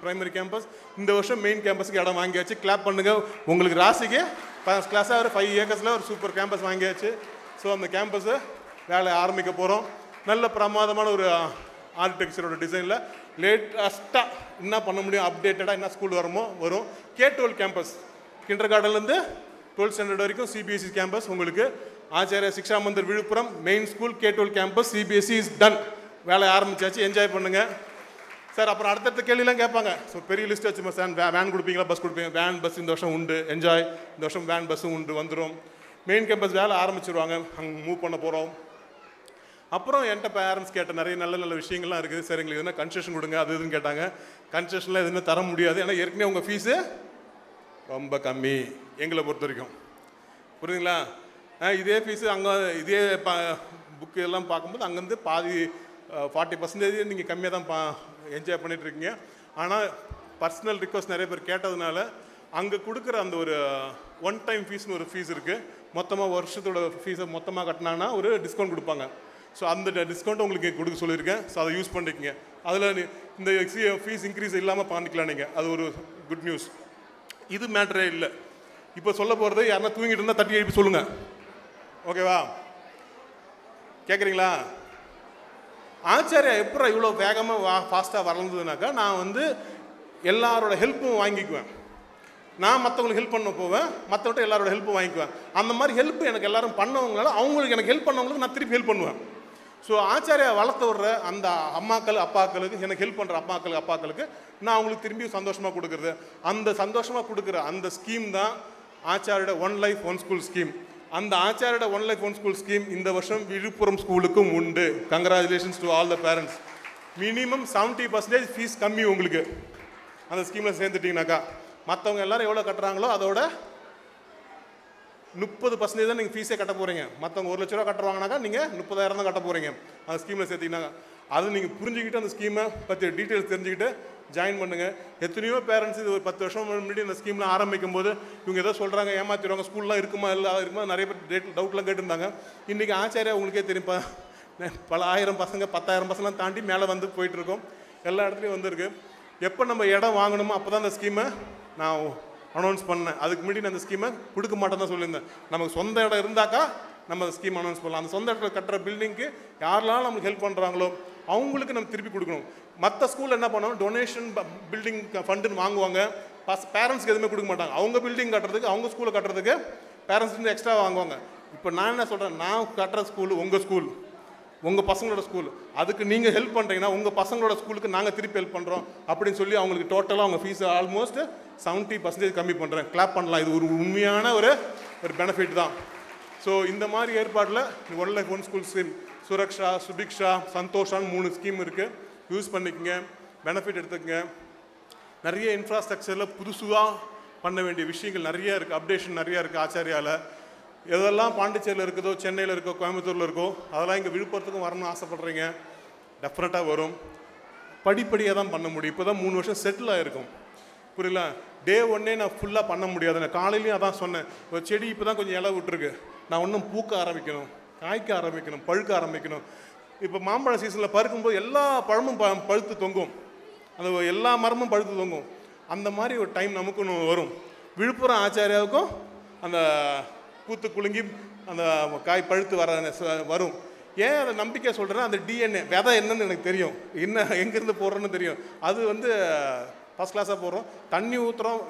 ப்ரைமரி கேம்பஸ், இந்த வருஷம் மெயின் கேம்பஸுக்கு இடம் வாங்கியாச்சு. கிளாப் பண்ணுங்கள், உங்களுக்கு ராசிக்கு ஃபஸ்ட் கிளாஸாக ஒரு 5 ஏக்கர்ஸில் ஒரு சூப்பர் கேம்பஸ் வாங்கியாச்சு. ஸோ அந்த கேம்பஸை வேலை ஆரம்பிக்க போகிறோம். நல்ல பிரமாதமான ஒரு ஆர்கிடெக்சரோட டிசைனில் லேட்டஸ்ட்டாக என்ன பண்ண முடியும், அப்டேட்டடாக என்ன ஸ்கூல் வரும். K-12 கேம்பஸ், கிண்டர் கார்டன்லேருந்து 12th ஸ்டாண்டர்ட் வரைக்கும் சிபிஎஸ்சி கேம்பஸ் உங்களுக்கு. Acharya Siksha Mandir Villupuram main school K-12 campus CBSE is done. வேலை ஆரம்பிச்சாச்சு, என்ஜாய் பண்ணுங்கள் சார். அப்புறம் அடுத்தடுத்த கேள்விலாம் கேட்பாங்க. ஸோ பெரிய லிஸ்ட் வச்சுமா சார், வேன் கொடுப்பீங்களா, பஸ் கொடுப்பீங்க? வேன் பஸ் இந்த வருஷம் உண்டு, என்ஜாய். இந்த வருஷம் வேன் பஸ்ஸும் உண்டு, வந்துடும். மெயின் கேம்பஸ் வேலை ஆரம்பிச்சிருவாங்க, அங்கே மூவ் பண்ண போகிறோம். அப்புறம் என்கிட்ட பேரண்ட்ஸ் கேட்ட நிறைய நல்ல விஷயங்கள்லாம் இருக்குது. சார் எங்களுக்கு எதுனா கன்செஷன் கொடுங்க, அது இதுன்னு கேட்டாங்க. கன்செஷன்லாம் எதுவுமே தர முடியாது, ஏன்னா ஏற்கனவே உங்கள் ஃபீஸு ரொம்ப கம்மி எங்களை பொறுத்த வரைக்கும், புரியுதுங்களா? இதே ஃபீஸு அங்கே இதே புக்கு எல்லாம் பார்க்கும்போது அங்கேருந்து பாதி 40% நீங்கள் கம்மியாக தான் என்ஜாய் பண்ணிகிட்ருக்கீங்க. ஆனால் பர்சனல் ரிக்வஸ்ட் நிறைய பேர் கேட்டதுனால அங்கே கொடுக்குற அந்த ஒரு ஒன் டைம் ஃபீஸ்னு ஒரு ஃபீஸ் இருக்குது. மொத்தமாக வருஷத்தோட ஃபீஸை மொத்தமாக கட்டினாங்கன்னா ஒரு டிஸ்கவுண்ட் கொடுப்பாங்க. ஸோ அந்த டிஸ்கவுண்ட் உங்களுக்கு கொடுக்க சொல்லியிருக்கேன். ஸோ அதை யூஸ் பண்ணிக்கங்க. அதில் இந்த ஃபீஸ் இன்க்ரீஸ் இல்லாமல் பண்ணிக்கலாம் நீங்கள், அது ஒரு குட் நியூஸ். இது மேட்டரே இல்லை. இப்போ சொல்ல போகிறது யாருன்னா தூங்கிட்டு இருந்தால் தட்டி எழுப்பி சொல்லுங்கள், ஓகேவா? கேட்குறீங்களா? ஆச்சாரியா எப்போ இவ்வளோ வேகமாக ஃபாஸ்ட்டாக வளர்ந்ததுனாக்கா, நான் வந்து எல்லாரோட ஹெல்ப்பும் வாங்கிக்குவேன். நான் மற்றவங்களுக்கு ஹெல்ப் பண்ண போவேன், மற்றவங்கள்ட்ட எல்லாரோட ஹெல்ப்பும் வாங்கிக்குவேன். அந்த மாதிரி ஹெல்ப் எனக்கு எல்லோரும் பண்ணவங்களால அவங்களுக்கு எனக்கு ஹெல்ப் பண்ணவங்களுக்கு நான் திருப்பி ஹெல்ப் பண்ணுவேன். ஸோ ஆச்சாரியா வளர்த்து விடுற அந்த அம்மாக்கள் அப்பாக்களுக்கு, எனக்கு ஹெல்ப் பண்ணுற அப்பாக்களுக்கு நான் அவங்களுக்கு திரும்பி சந்தோஷமாக கொடுக்குறது, அந்த சந்தோஷமாக கொடுக்குற அந்த ஸ்கீம் தான் ஆச்சாரியோட 1 Life 1 School ஸ்கீம். அந்த ஆச்சாரியோட 1 Life 1 School ஸ்கீம் இந்த வருஷம் விழுப்புரம் ஸ்கூலுக்கும் உண்டு. Congratulations to all the parents. Minimum 70% fees கம்மி உங்களுக்கு அந்த ஸ்கீமில் சேர்ந்துட்டிங்கனாக்கா. மற்றவங்க எல்லோரும் எவ்வளோ கட்டுறாங்களோ அதோட 30% தான் நீங்கள் ஃபீஸே கட்ட போகிறீங்க. மற்றவங்க 1 லட்ச ரூபா கட்டுறாங்கனாக்கா நீங்கள் 30,000 தான் கட்ட போகிறீங்க அந்த ஸ்கீமில் சேர்த்திங்கனாங்க. அது நீங்கள் புரிஞ்சுக்கிட்டு அந்த ஸ்கீமை பற்றி டீட்டெயில்ஸ் தெரிஞ்சுக்கிட்டு ஜாயின் பண்ணுங்கள். எத்தனையோ பேரண்ட்ஸ் இது ஒரு 10 வருஷம் முன்னாடி இந்த ஸ்கீமில் ஆரம்பிக்கும் போது இவங்க ஏதோ சொல்கிறாங்க, ஏமாற்றிடுவாங்க, ஸ்கூல்லாம் இருக்குமா இல்லை இருக்குமா நிறைய பேர் டவுட்லாம் கேட்டிருந்தாங்க. இன்றைக்கி ஆச்சாரியா உங்களுக்கே தெரியும், பல 1000 பசங்க 10,000 பசங்களாம் தாண்டி மேலே வந்து போயிட்டுருக்கோம். எல்லா இடத்துலையும் வந்துருக்கு. எப்போ நம்ம இடம் வாங்கணுமோ அப்போ தான் அந்த ஸ்கீமை நான் அனௌன்ஸ் பண்ணேன். அதுக்கு முன்னாடி நான் அந்த ஸ்கீமை கொடுக்க மாட்டேன்னு தான் சொல்லியிருந்தேன். நமக்கு சொந்த இடம் இருந்தாக்கா நம்ம அந்த ஸ்கீம் அனௌன்ஸ் பண்ணலாம். அந்த சொந்த இடத்துல கட்டுற பில்டிங்க்கு யாரெல்லாம் நமக்கு ஹெல்ப் பண்ணுறாங்களோ அவங்களுக்கு நம்ம திருப்பி கொடுக்கணும். மற்ற ஸ்கூலில் என்ன பண்ணுவோம், டொனேஷன் பில்டிங் ஃபண்டுன்னு வாங்குவாங்க, பேரண்ட்ஸ்க்கு எதுவுமே கொடுக்க மாட்டாங்க. அவங்க பில்டிங் கட்டுறதுக்கு அவங்க ஸ்கூலை கட்டுறதுக்கு பேரண்ட்ஸ் எக்ஸ்ட்ரா வாங்குவாங்க. இப்போ நான் என்ன சொல்கிறேன், நான் கட்டுற ஸ்கூல் உங்கள் ஸ்கூல், உங்கள் பசங்களோட ஸ்கூல், அதுக்கு நீங்கள் ஹெல்ப் பண்ணுறீங்கன்னா உங்கள் பசங்களோட ஸ்கூலுக்கு நாங்கள் திருப்பி ஹெல்ப் பண்ணுறோம் அப்படின்னு சொல்லி அவங்களுக்கு டோட்டலாக அவங்க ஃபீஸை ஆல்மோஸ்ட் 70% கம்மி பண்ணுறேன். கிளாப் பண்ணலாம். இது ஒரு உண்மையான ஒரு பெனிஃபிட் தான். ஸோ இந்த மாதிரி ஏற்பாட்டில் one life one school scheme, Suraksha, Subiksha, சந்தோஷான்னு 3 ஸ்கீம் இருக்குது. யூஸ் பண்ணிக்கங்க, பெனிஃபிட் எடுத்துக்கங்க. நிறைய இன்ஃப்ராஸ்ட்ரக்சரில் புதுசுதாக பண்ண வேண்டிய விஷயங்கள் நிறைய இருக்குது, அப்டேஷன் நிறையா இருக்குது ஆச்சாரியாவில். எதெல்லாம் பாண்டிச்சேரியில் இருக்குதோ, சென்னையில் இருக்கோ, கோயம்புத்தூரில் இருக்கோ, அதெல்லாம் இங்கே விழுப்புரத்துக்கும் வரணும்னு ஆசைப்பட்றீங்க, டெஃபினட்டாக வரும். படிப்படியாக தான் பண்ண முடியும். இப்போ தான் 3 வருஷம் செட்டில் ஆகிருக்கும், புரியல. டே ஒன்னே நான் ஃபுல்லாக பண்ண முடியாது. நான் காலையிலையும் அதான் சொன்னேன், ஒரு செடி இப்போ தான் கொஞ்சம் இலை விட்டுருக்கு, நான் இன்னும் பூக்க ஆரம்பிக்கணும், காய்க்க ஆரம்பிக்கணும், பழுக்க ஆரம்பிக்கணும். இப்போ மாம்பழ சீசனில் பருக்கும்போது எல்லா பழமும் பழுத்து தொங்கும், அந்த எல்லா மரமும் பழுத்து தொங்கும். அந்த மாதிரி ஒரு டைம் நமக்கு ஒன்று வரும். விழுப்புரம் ஆச்சாரியாவுக்கும் அந்த பூத்து குலுங்கி அந்த காய் பழுத்து வரும். ஏன் அதை நம்பிக்கை சொல்கிறேன்னா, அந்த டிஎன்ஏ விதை என்னன்னு எனக்கு தெரியும், என்ன எங்கேருந்து போடுறோன்னு தெரியும். அது வந்து ஃபஸ்ட் கிளாஸாக போடுறோம், தண்ணி ஊற்றுறோம்,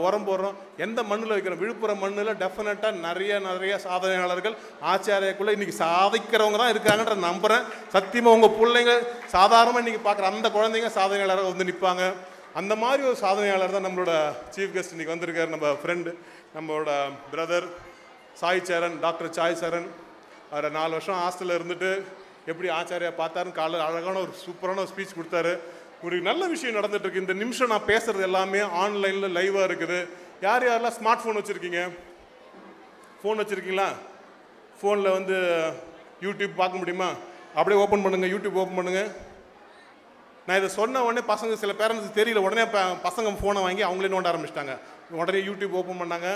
உரம் போடுறோம், எந்த மண்ணில் வைக்கிறோம். விழுப்புரம் மண்ணில் டெஃபினட்டாக நிறைய சாதனையாளர்கள் ஆச்சாரியாக்குள்ளே இன்றைக்கி சாதிக்கிறவங்க தான் இருக்காங்கன்ற நம்புகிறேன். சத்தியமாக உங்கள் பிள்ளைங்க சாதாரணமாக இன்றைக்கி பார்க்குற அந்த குழந்தைங்க சாதனையாளராக வந்து நிற்பாங்க. அந்த மாதிரி ஒரு சாதனையாளர் தான் நம்மளோட சீஃப் கெஸ்ட் இன்றைக்கி வந்திருக்கார். நம்ம ஃப்ரெண்டு, நம்மளோட பிரதர் சாய் சரண், டாக்டர் சாய் சரண். அவர் 4 வருஷம் ஹாஸ்டலில் இருந்துட்டு எப்படி ஆச்சாரியா பார்த்தாருன்னு காலையில் அழகான ஒரு சூப்பரான ஒரு ஸ்பீச் கொடுத்தாரு. ஒரு நல்ல விஷயம் நடந்துகிட்ருக்கு. இந்த நிமிஷம் நான் பேசுகிறது எல்லாமே ஆன்லைனில் லைவாக இருக்குது. யார் யாரெல்லாம் ஸ்மார்ட் ஃபோன் வச்சுருக்கீங்க, ஃபோன் வச்சுருக்கீங்களா? ஃபோனில் வந்து யூடியூப் பார்க்க முடியுமா? அப்படியே ஓப்பன் பண்ணுங்கள், யூடியூப் ஓப்பன் பண்ணுங்கள். நான் இதை சொன்ன உடனே பசங்க, சில பேரண்ட்ஸுக்கு தெரியல, உடனே பசங்க ஃபோனை வாங்கி அவங்களே நோண்ட ஆரம்பிச்சிட்டாங்க. உடனே யூடியூப் ஓப்பன் பண்ணாங்க.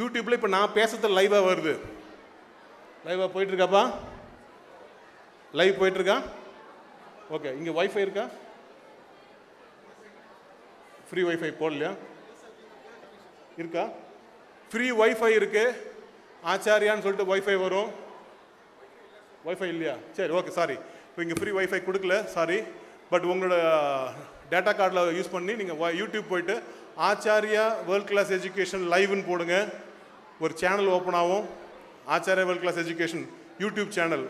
யூடியூப்பில் இப்போ நான் பேசுறது லைவாக வருது. லைவாக போயிட்டுருக்காப்பா? லைவ் போயிட்டுருக்கா? ஓகே. இங்கே வைஃபை இருக்கா? ஃப்ரீ வைஃபை போடலையா? இருக்கா? ஃப்ரீ வைஃபை இருக்குது. ஆச்சாரியான்னு சொல்லிட்டு வைஃபை வரும். வைஃபை இல்லையா? சரி, ஓகே, சாரி. இப்போ இங்கே ஃப்ரீ வைஃபை கொடுக்கல, சாரி. பட் உங்களோட டேட்டா கார்டில் யூஸ் பண்ணி நீங்கள் யூடியூப் போய்ட்டு ஆச்சாரியா வேர்ல்ட் கிளாஸ் எஜுகேஷன் லைவ்னு போடுங்க. ஒரு சேனல் ஓப்பன் ஆகும், Acharya world class education YouTube channel.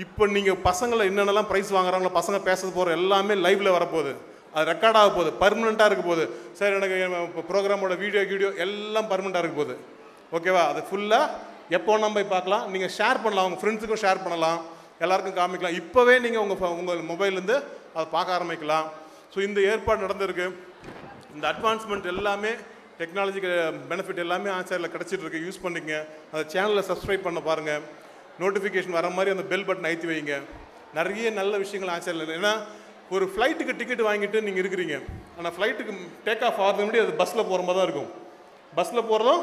இப்போ நீங்கள் பசங்களை என்னென்னலாம் ப்ரைஸ் வாங்குறாங்களோ, பசங்க பேசுறது போகிற எல்லாமே லைவில் வரப்போகுது. அது ரெக்கார்ட் ஆக போகுது, பர்மனெண்ட்டாக இருக்க போகுது. சார் எனக்கு இப்போ ப்ரோக்ராமோட வீடியோ எல்லாம் பர்மனெண்ட்டாக இருக்க போகுது. ஓகேவா? அது ஃபுல்லாக எப்போ நம்ம போய் பார்க்கலாம். நீங்கள் ஷேர் பண்ணலாம், உங்கள் ஃப்ரெண்ட்ஸுக்கும் ஷேர் பண்ணலாம், எல்லாருக்கும் காமிக்கலாம். இப்போவே நீங்கள் உங்கள் மொபைல்லேருந்து அதை பார்க்க ஆரம்பிக்கலாம். ஸோ இந்த ஏற்பாடு நடந்திருக்கு. இந்த அட்வான்ஸ்மெண்ட் எல்லாமே, டெக்னாலஜிக்கு பெனிஃபிட் எல்லாமே ஆச்சாரியில் கிடச்சிட்ருக்கு. யூஸ் பண்ணிக்கங்க. அந்த சேனலை சப்ஸ்கிரைப் பண்ண பாருங்கள். நோட்டிஃபிகேஷன் வர மாதிரி அந்த பெல் பட்டன் அழுத்தி வைங்க. நிறைய நல்ல விஷயங்கள் ஆச்சாரியில். ஏன்னா ஒரு ஃப்ளைட்டுக்கு டிக்கெட் வாங்கிட்டு நீங்கள் இருக்கிறீங்க, ஆனால் ஃப்ளைட்டுக்கு டேக் ஆஃப் ஆகிறது முன்னாடி அது பஸ்ஸில் போகிற மாதிரி தான் இருக்கும். பஸ்ஸில் போகிறதும்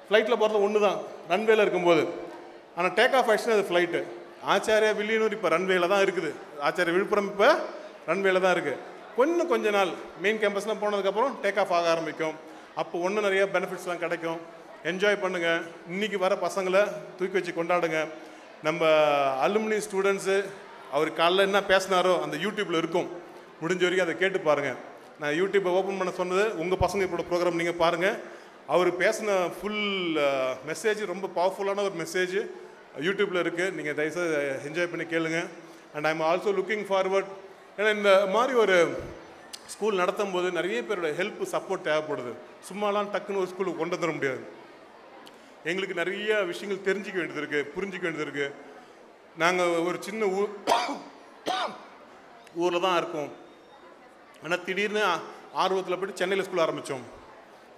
ஃப்ளைட்டில் போகிறதும் ஒன்று தான், ரன்வேல இருக்கும்போது. ஆனால் டேக் ஆஃப் ஆகிடுச்சுன்னா அது ஃப்ளைட்டு. ஆச்சாரியா வில்லியனூர் இப்போ ரன்வேல தான் இருக்குது. ஆச்சாரியா விழுப்புரம் இப்போ ரன்வேல தான் இருக்குது. கொஞ்ச நாள் மெயின் கேம்பஸ்லாம் போனதுக்கப்புறம் டேக் ஆஃப் ஆக ஆரம்பிக்கும். அப்போ நிறைய பெனிஃபிட்ஸ்லாம் கிடைக்கும். என்ஜாய் பண்ணுங்கள். இன்றைக்கி வர பசங்களை தூக்கி வச்சு கொண்டாடுங்க. நம்ம அலுமினி ஸ்டூடெண்ட்ஸு அவர் காலைல என்ன பேசினாரோ அந்த யூடியூப்பில் இருக்கும். முடிஞ்ச வரைக்கும் அதை கேட்டு பாருங்கள். நான் யூடியூப்பை ஓப்பன் பண்ண சொன்னது உங்கள் பசங்க இப்போட ப்ரோக்ராம் நீங்கள் பாருங்கள். அவர் பேசின ஃபுல் மெசேஜ் ரொம்ப பவர்ஃபுல்லான ஒரு மெசேஜ் யூடியூப்பில் இருக்குது. நீங்கள் தயவுசெய்து என்ஜாய் பண்ணி கேளுங்க. And I'm also looking forward. ஏன்னா இந்த மாதிரி ஒரு ஸ்கூல் நடத்தும் போது நிறைய பேரோட ஹெல்ப், சப்போர்ட் தேவைப்படுது. சும்மாலாம் டக்குன்னு ஒரு ஸ்கூலுக்கு கொண்டு வந்துட முடியாது. எங்களுக்கு நிறைய விஷயங்கள் தெரிஞ்சிக்க வேண்டியது இருக்குது, புரிஞ்சிக்க வேண்டியது இருக்குது. நாங்கள் ஒரு சின்ன ஊரில் தான் இருக்கோம். ஆனால் திடீர்னு ஆர்வத்தில் போய்ட்டு சென்னையில் ஸ்கூல் ஆரம்பித்தோம்.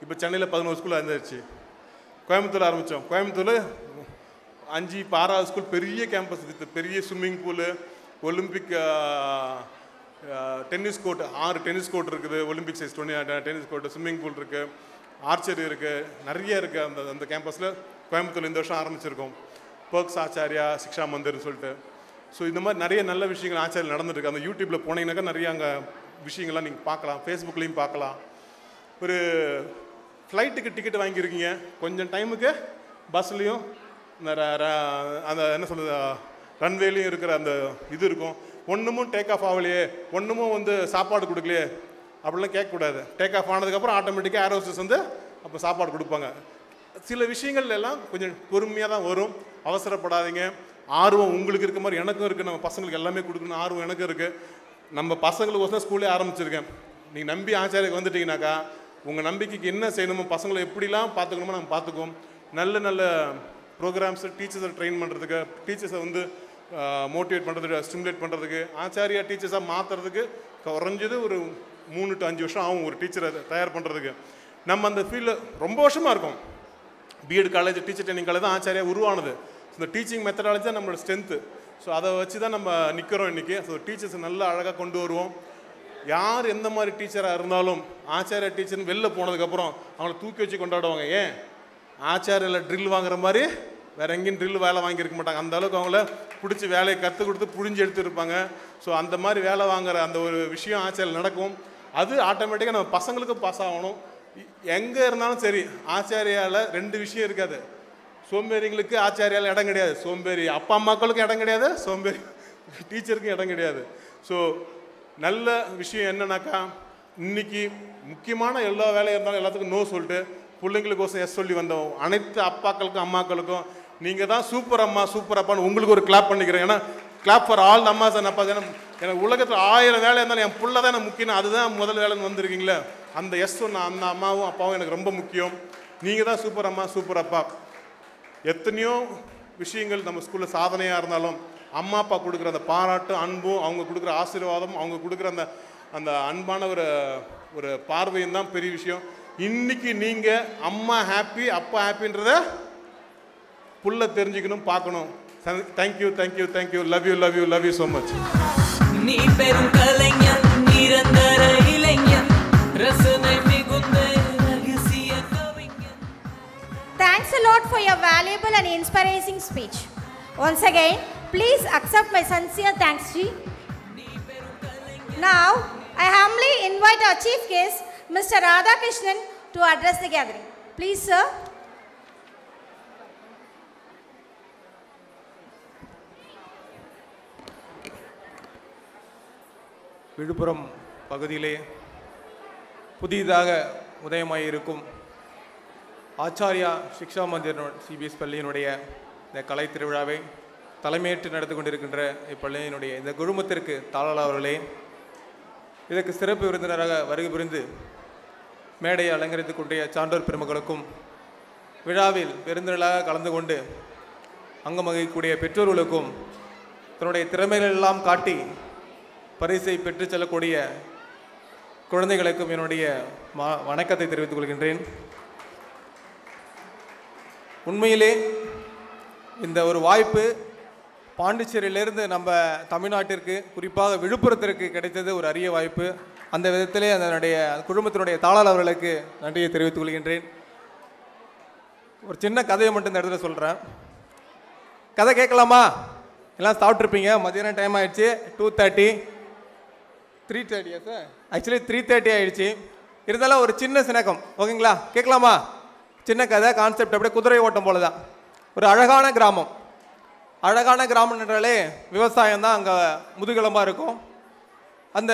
இப்போ சென்னையில் 11 ஸ்கூல் இருந்துச்சு. கோயம்புத்தூர் ஆரம்பித்தோம். கோயம்புத்தூர் 5 இப்போ 6வது ஸ்கூல், பெரிய கேம்பஸ் வித் பெரிய swimming pool, Olympic tennis court, 6 tennis court இருக்குது, Olympic size tennis court, swimming pool இருக்குது, ஆர்ச்சரி இருக்குது, நிறைய இருக்குது அந்த கேம்பஸில். கோயம்புத்தூர் இந்த வருஷம் ஆரம்பிச்சிருக்கோம் பர்க்ஸ் ஆச்சாரியா சிக்ஷா மந்திர்னு சொல்லிட்டு. ஸோ இந்த மாதிரி நிறைய நல்ல விஷயங்கள் ஆச்சாரியில் நடந்துருக்கு. அந்த யூடியூப்பில் போனீங்கன்னாக்கா நிறைய அங்கே விஷயங்கள்லாம் நீங்கள் பார்க்கலாம், ஃபேஸ்புக்லேயும் பார்க்கலாம். ஒரு ஃப்ளைட்டுக்கு டிக்கெட் வாங்கியிருக்கீங்க, கொஞ்சம் டைமுக்கு பஸ்லேயும் அந்த என்ன சொல்கிறது ரன்வேலையும் இருக்கிற அந்த இது இருக்கும். ஒன்றுமும் டேக் ஆஃப் ஆகலையே, ஒன்றுமும் வந்து சாப்பாடு கொடுக்கலையே அப்படிலாம் கேட்கக்கூடாது. டேக் ஆஃப் ஆனதுக்கப்புறம் ஆட்டோமேட்டிக்காக ஏர் ஹோஸ்டஸ் வந்து அப்போ சாப்பாடு கொடுப்பாங்க. சில விஷயங்கள் எல்லாம் கொஞ்சம் பொறுமையாக தான் வரும், அவசரப்படாதீங்க. ஆர்வம் உங்களுக்கு இருக்க மாதிரி எனக்கும் இருக்குது, நம்ம பசங்களுக்கு எல்லாமே கொடுக்கணும் ஆர்வம் எனக்கும் இருக்குது. நம்ம பசங்களுக்கு ஒசரம் ஸ்கூலே ஆரம்பிச்சிருக்கேன். நீங்கள் நம்பி ஆச்சாரிக்கு வந்துட்டிங்கனாக்கா உங்கள் நம்பிக்கைக்கு என்ன செய்யணுமோ, பசங்களை எப்படிலாம் பார்த்துக்கணுமோ நம்ம பார்த்துக்குவோம். நல்ல நல்ல ப்ரோக்ராம்ஸை டீச்சர்ஸை ட்ரெயின் பண்ணுறதுக்கு, டீச்சர்ஸை வந்து மோட்டிவேட் பண்ணுறதுக்கு, ஸ்டிமுலேட் பண்ணுறதுக்கு, ஆச்சாரியா டீச்சர்ஸாக மாற்றுறதுக்கு குறைஞ்சது ஒரு 3 to 5 வருஷம் ஆகும் ஒரு டீச்சரை தயார் பண்ணுறதுக்கு. நம்ம அந்த ஃபீல்டில் ரொம்ப வருஷமாக இருக்கும். BEd college, teacher training college தான் ஆச்சாரியா உருவானது. இந்த டீச்சிங் மெத்தடாலஜி தான் நம்மளோட ஸ்ட்ரென்த்து. ஸோ அதை வச்சு தான் நம்ம நிற்கிறோம் இன்றைக்கி. ஸோ டீச்சர்ஸை நல்லா அழகாக கொண்டு வருவோம். யார் எந்த மாதிரி டீச்சராக இருந்தாலும் ஆச்சாரியா டீச்சர்னு வெளில போனதுக்கப்புறம் அவங்கள தூக்கி வச்சு கொண்டாடுவாங்க. ஏன் ஆச்சாரியில் ட்ரில் வாங்குற மாதிரி வேறு எங்கேயும் ட்ரில் வேலை வாங்கியிருக்க மாட்டாங்க. அந்த அளவுக்கு அவங்கள பிடிச்சி வேலையை கற்றுக் கொடுத்து புழிஞ்சு எடுத்துருப்பாங்க. ஸோ அந்த மாதிரி வேலை வாங்குற அந்த ஒரு விஷயம் ஆச்சாரியில் நடக்கும். அது ஆட்டோமேட்டிக்காக நம்ம பசங்களுக்கும் பாஸ் ஆகணும். எங்கே இருந்தாலும் சரி ஆச்சாரியால் 2 விஷயம் இருக்காது. சோம்பேறிங்களுக்கு ஆச்சாரியால் இடம் கிடையாது, சோம்பேறி அப்பா அம்மாக்களுக்கும் இடம் கிடையாது, சோம்பேறி டீச்சருக்கும் இடம் கிடையாது. ஸோ நல்ல விஷயம் என்னன்னாக்கா, இன்றைக்கி முக்கியமான எல்லா வேலையும் இருந்தாலும் எல்லாத்துக்கும் நோ சொல்லிட்டு பிள்ளைங்களுக்கோசம் எஸ் சொல்லி வந்தோம். அனைத்து அப்பாக்களுக்கும் அம்மாக்களுக்கும் நீங்கள் தான் சூப்பர் அம்மா சூப்பர் அப்பான்னு உங்களுக்கு ஒரு கிளாப் பண்ணிக்கிறேன். ஏன்னா clap for all the ammas and appas. ஏன்னா எனக்கு உலகத்தில் 1000 வேலை இருந்தாலும் என் பிள்ளை தான் எனக்கு முக்கியம். அதுதான் முதல் வேலைன்னு வந்திருக்கீங்களே, அந்த எஸ் சொன்ன அந்த அம்மாவும் அப்பாவும் எனக்கு ரொம்ப முக்கியம். நீங்கள் தான் சூப்பர் அம்மா சூப்பர் அப்பா. எத்தனையோ விஷயங்கள் நம்ம ஸ்கூலில் சாதனையாக இருந்தாலும் அம்மா அப்பா கொடுக்குற அந்த பாராட்டு அன்பும், அவங்க கொடுக்குற ஆசீர்வாதம், அவங்க கொடுக்குற அந்த அந்த அன்பான ஒரு பார்வையும் தான் பெரிய விஷயம். இன்னைக்கு நீங்கள் அம்மா ஹாப்பி அப்பா ஹாப்பின்றத புள்ள தெரிஞ்சுக்கணும், பார்க்கணும். Thank you thank you thank you. Love you love you love you so much. நீ பெரும் கலைஞன், நிரந்தர இளைஞன், ரசனை மிகுந்த ரகசிய கவிஞன். Thanks a lot for your valuable and inspiring speech. Once again, please accept my sincere thanks, Ji. Now, I humbly invite our chief guest, Mr. Radhakrishnan, to address the gathering. Please, sir. Villupuram பகுதியிலே புதிதாக உதயமாயிருக்கும் ஆச்சாரியா சிக்ஷா மந்திர் சிபிஎஸ் பள்ளியினுடைய இந்த கலை திருவிழாவை தலைமையேற்று நடந்து கொண்டிருக்கின்ற இப்பள்ளியினுடைய இந்த குழுமத்திற்கு தாளாளர் அவர்களே, இதற்கு சிறப்பு விருந்தினராக வருகை புரிந்து மேடையை அலங்கரித்துக் கொண்ட சான்றோர் பெருமக்களுக்கும், விழாவில் விருந்தினராக கலந்து கொண்டு அங்கமகிக்கக்கூடிய பெற்றோர்களுக்கும், தன்னுடைய திறமைகள் எல்லாம் காட்டி பரிசை பெற்று செல்லக்கூடிய குழந்தைகளுக்கும் என்னுடைய வணக்கத்தை தெரிவித்துக் கொள்கின்றேன். உண்மையிலே இந்த ஒரு வாய்ப்பு பாண்டிச்சேரியிலிருந்து நம்ம தமிழ்நாட்டிற்கு, குறிப்பாக விழுப்புரத்திற்கு கிடைத்தது ஒரு அரிய வாய்ப்பு. அந்த விதத்திலே அதனுடைய குழுமத்தினுடைய தாளாளர் அவர்களுக்கு நன்றியை தெரிவித்துக் கொள்கின்றேன். ஒரு சின்ன கதையை மட்டும் இந்த இடத்துல சொல்கிறேன். கதை கேட்கலாமா? எல்லாம் சாப்பிட்ருப்பீங்க. மதியானம் டைம் ஆகிடுச்சு. 2:30 3:30 சார், ஆக்சுவலி 3:30 ஆகிடுச்சு. இருந்தாலும் ஒரு சின்ன சினக்கம், ஓகேங்களா? கேட்கலாமா? சின்ன கதை, கான்செப்ட் அப்படியே குதிரை ஓட்டம் போல தான். ஒரு அழகான கிராமம். அழகான கிராமம் என்றாலே விவசாயம் தான் அங்கே முதுகெலும்பாக இருக்கும். அந்த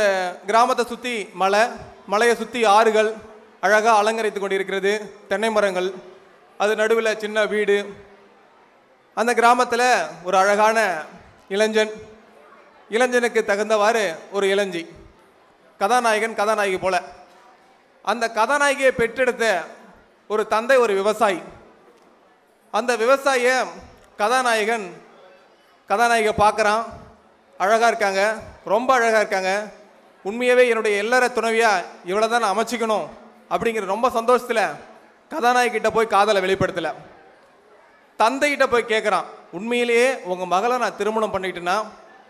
கிராமத்தை சுற்றி மலை, மலையை சுற்றி ஆறுகள் அழகாக அலங்கரித்து கொண்டிருக்கிறது, தென்னை மரங்கள், அது நடுவில் சின்ன வீடு. அந்த கிராமத்தில் ஒரு அழகான இளைஞன், இளைஞனுக்கு தகுந்தவாறு ஒரு இளைஞி, கதாநாயகன் கதாநாயகி போல. அந்த கதாநாயகியை பெற்றெடுத்த ஒரு தந்தை ஒரு விவசாயி. அந்த விவசாயிய கதாநாயகியை பார்க்குறான். அழகாக இருக்காங்க, ரொம்ப அழகாக இருக்காங்க. உண்மையாகவே என்னுடைய எல்லார துணைவியாக இவ்வளோ தான் நான் அமைச்சிக்கணும் அப்படிங்கிற ரொம்ப சந்தோஷத்தில் கதாநாயகிட்ட போய் காதலை வெளிப்படுத்தலை. தந்தைகிட்ட போய் கேட்குறான், உண்மையிலேயே உங்கள் மகளை நான் திருமணம் பண்ணிக்கிட்டேன்னா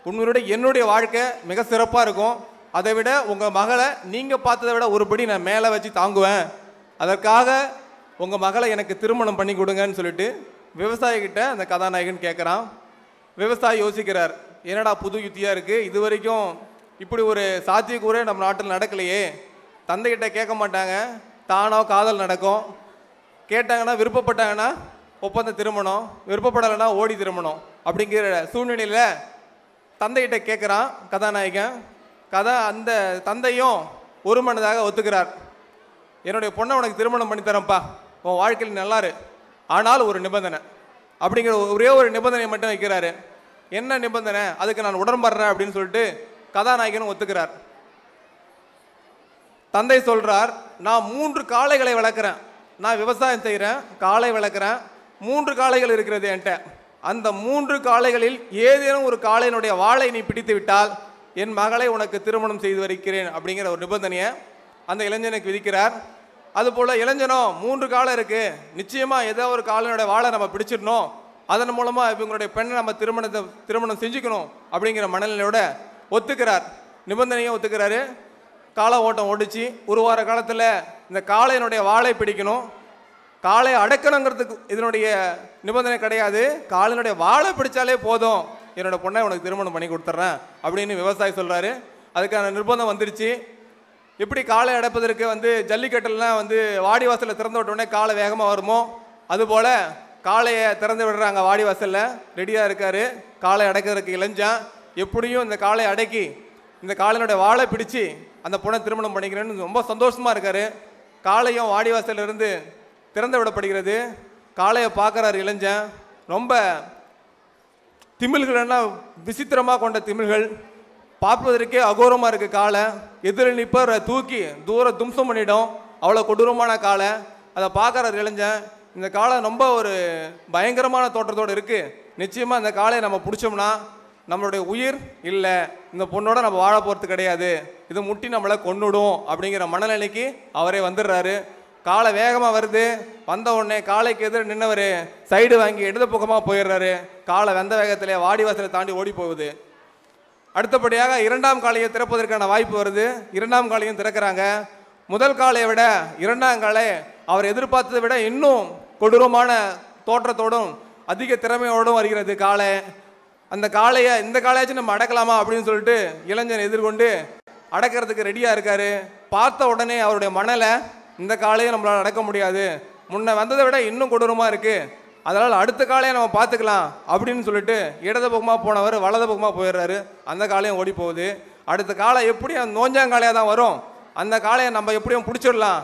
உண்மையோட என்னுடைய வாழ்க்கை மிக சிறப்பாக இருக்கும். அதை விட உங்கள் மகளை நீங்கள் பார்த்ததை விட ஒருபடி நான் மேலே வச்சு தாங்குவேன். அதற்காக உங்கள் மகளை எனக்கு திருமணம் பண்ணி கொடுங்கன்னு சொல்லிட்டு விவசாயிகிட்ட அந்த கதாநாயகன் கேட்குறான். விவசாயி யோசிக்கிறார், என்னடா புது யுத்தியாக இருக்குது, இது வரைக்கும் இப்படி ஒரு சாத்தியக்கூறே நம்ம நாட்டில் நடக்கலையே. தந்தைகிட்ட கேட்க மாட்டாங்க, தானோ காதல் நடக்கும். கேட்டாங்கன்னா விருப்பப்பட்டாங்கன்னா ஒப்பந்த திருமணம், விருப்பப்படலைன்னா ஓடி திருமணம். அப்படிங்கிற சூழ்நிலையில் தந்தைகிட்ட கேட்குறான் கதாநாயகன். அந்த தந்தையும் ஒரு மனதாக ஒத்துக்கிறார். என்னுடைய பொண்ணை உனக்கு திருமணம் பண்ணி தரேன்ப்பா, உன் வாழ்க்கையில் நல்லாரு, ஆனால் ஒரு நிபந்தனை அப்படிங்கிற ஒரே ஒரு நிபந்தனை மட்டும் வைக்கிறாரு. என்ன நிபந்தனை? அதுக்கு நான் உடன்படுறேன் அப்படின்னு சொல்லிட்டு கதாநாயகனும் ஒத்துக்கிறார். தந்தை சொல்கிறார், நான் 3 காளைகளை வளர்க்குறேன், நான் விவசாயம் செய்கிறேன், காளை வளர்க்குறேன், 3 காளைகள் இருக்கிறது என்கிட்ட. அந்த 3 காளைகளில் ஏதேனும் ஒரு காளையினுடைய வாளை நீ பிடித்து விட்டால் என் மகளை உனக்கு திருமணம் செய்து வைக்கிறேன் அப்படிங்கிற ஒரு நிபந்தனையை அந்த இளைஞனுக்கு விதிக்கிறார். அதுபோல் இளைஞனும் 3 காளை இருக்குது, நிச்சயமாக ஏதோ ஒரு காளையினுடைய வாளை நம்ம பிடிச்சிடணும், அதன் மூலமாக இவங்களுடைய பெண்ணை நம்ம திருமணம் செஞ்சுக்கணும் அப்படிங்கிற மனநிலையோட ஒத்துக்கிறார். நிபந்தனையும் ஒத்துக்கிறாரு. காளை ஓட்டம் ஓடிச்சு. ஒரு வார காலத்தில் இந்த காளையினுடைய வாளை பிடிக்கணும். காளை அடக்கணுங்கிறதுக்கு இதனுடைய நிபந்தனை கிடையாது, காளையினுடைய வாளை பிடிச்சாலே போதும், என்னோட பொண்ணை உனக்கு திருமணம் பண்ணி கொடுத்துட்றேன் அப்படின்னு விவசாயி சொல்கிறாரு. அதுக்கான நிர்பந்தம் வந்துருச்சு. எப்படி காளை அடைப்பதற்கு ஜல்லிக்கட்டுலாம் வாடி வாசலில் திறந்து விட்ட உடனே காளை வேகமாக வருமோ, அதுபோல் காளையை திறந்து விடுறாங்க. வாடி வாசலில் ரெடியாக இருக்கார். காளை அடைக்கிறதுக்கு இளைஞ்சான். எப்படியும் இந்த காளை அடக்கி இந்த காளையினுடைய வாளை பிடிச்சி அந்த பொண்ணை திருமணம் பண்ணிக்கிறேன்னு ரொம்ப சந்தோஷமாக இருக்கார். காளையும் வாடி வாசலிருந்து திறந்து விடப்படுகிறது. காளையை பார்க்குறாரு இளைஞன். ரொம்ப திமில்கள்லாம் விசித்திரமாக கொண்ட திமில்கள், பார்ப்பதற்கே அகோரமாக இருக்குது. காளை எதிரில் நிற்பர் தூக்கி தூர தும்சம் பண்ணிடும், அவ்வளோ கொடூரமான காளை. அதை பார்க்குறாரு இளைஞன். இந்த காளை ரொம்ப ஒரு பயங்கரமான தோற்றத்தோடு இருக்குது. நிச்சயமாக இந்த காளையை நம்ம பிடிச்சோம்னா நம்மளுடைய உயிர் இல்லை, இந்த பொண்ணோட நம்ம வாழ போகிறது கிடையாது, இது முட்டி நம்மளை கொன்னுடும் அப்படிங்கிற மனநிலைக்கு அவரே வந்துடுறாரு. காளை வேகமாக வருது. வந்த உடனே காளைக்கு எதிர நின்னவர் சைடு வாங்கி இடது பக்கமாக போயிடுறாரு. காளை வந்த வேகத்திலே வாடி வாசலை தாண்டி ஓடி போகுது. அடுத்தபடியாக 2ஆம் காளையை திறப்பதற்கான வாய்ப்பு வருது. 2ஆம் காளையும் திறக்கிறாங்க. முதல் காளையை விட 2ஆம் காளை அவர் எதிர்பார்த்ததை விட இன்னும் கொடூரமான தோற்றத்தோடும் அதிக திறமையோடும் வருகிறது காளை. அந்த காளையை இந்த காளையாச்சும் நம்ம அடக்கலாமா அப்படின்னு சொல்லிட்டு இளைஞன் எதிர்கொண்டு அடக்கிறதுக்கு ரெடியாக இருக்கார். பார்த்த உடனே அவருடைய மனலை, இந்த காளையை நம்மளால் அடக்க முடியாது, முன்ன வந்ததை விட இன்னும் கொடூரமாக இருக்குது, அதனால் அடுத்த காளையை நம்ம பார்த்துக்கலாம் அப்படின்னு சொல்லிட்டு இடது பக்கமாக போனவர் வலது பக்கமாக போயிடுறாரு. அந்த காளையும் ஓடி போகுது. அடுத்த காளை எப்படியும் அந்த நோஞ்சாங்காளையாக தான் வரும், அந்த காளையை நம்ம எப்படியும் பிடிச்சிடலாம்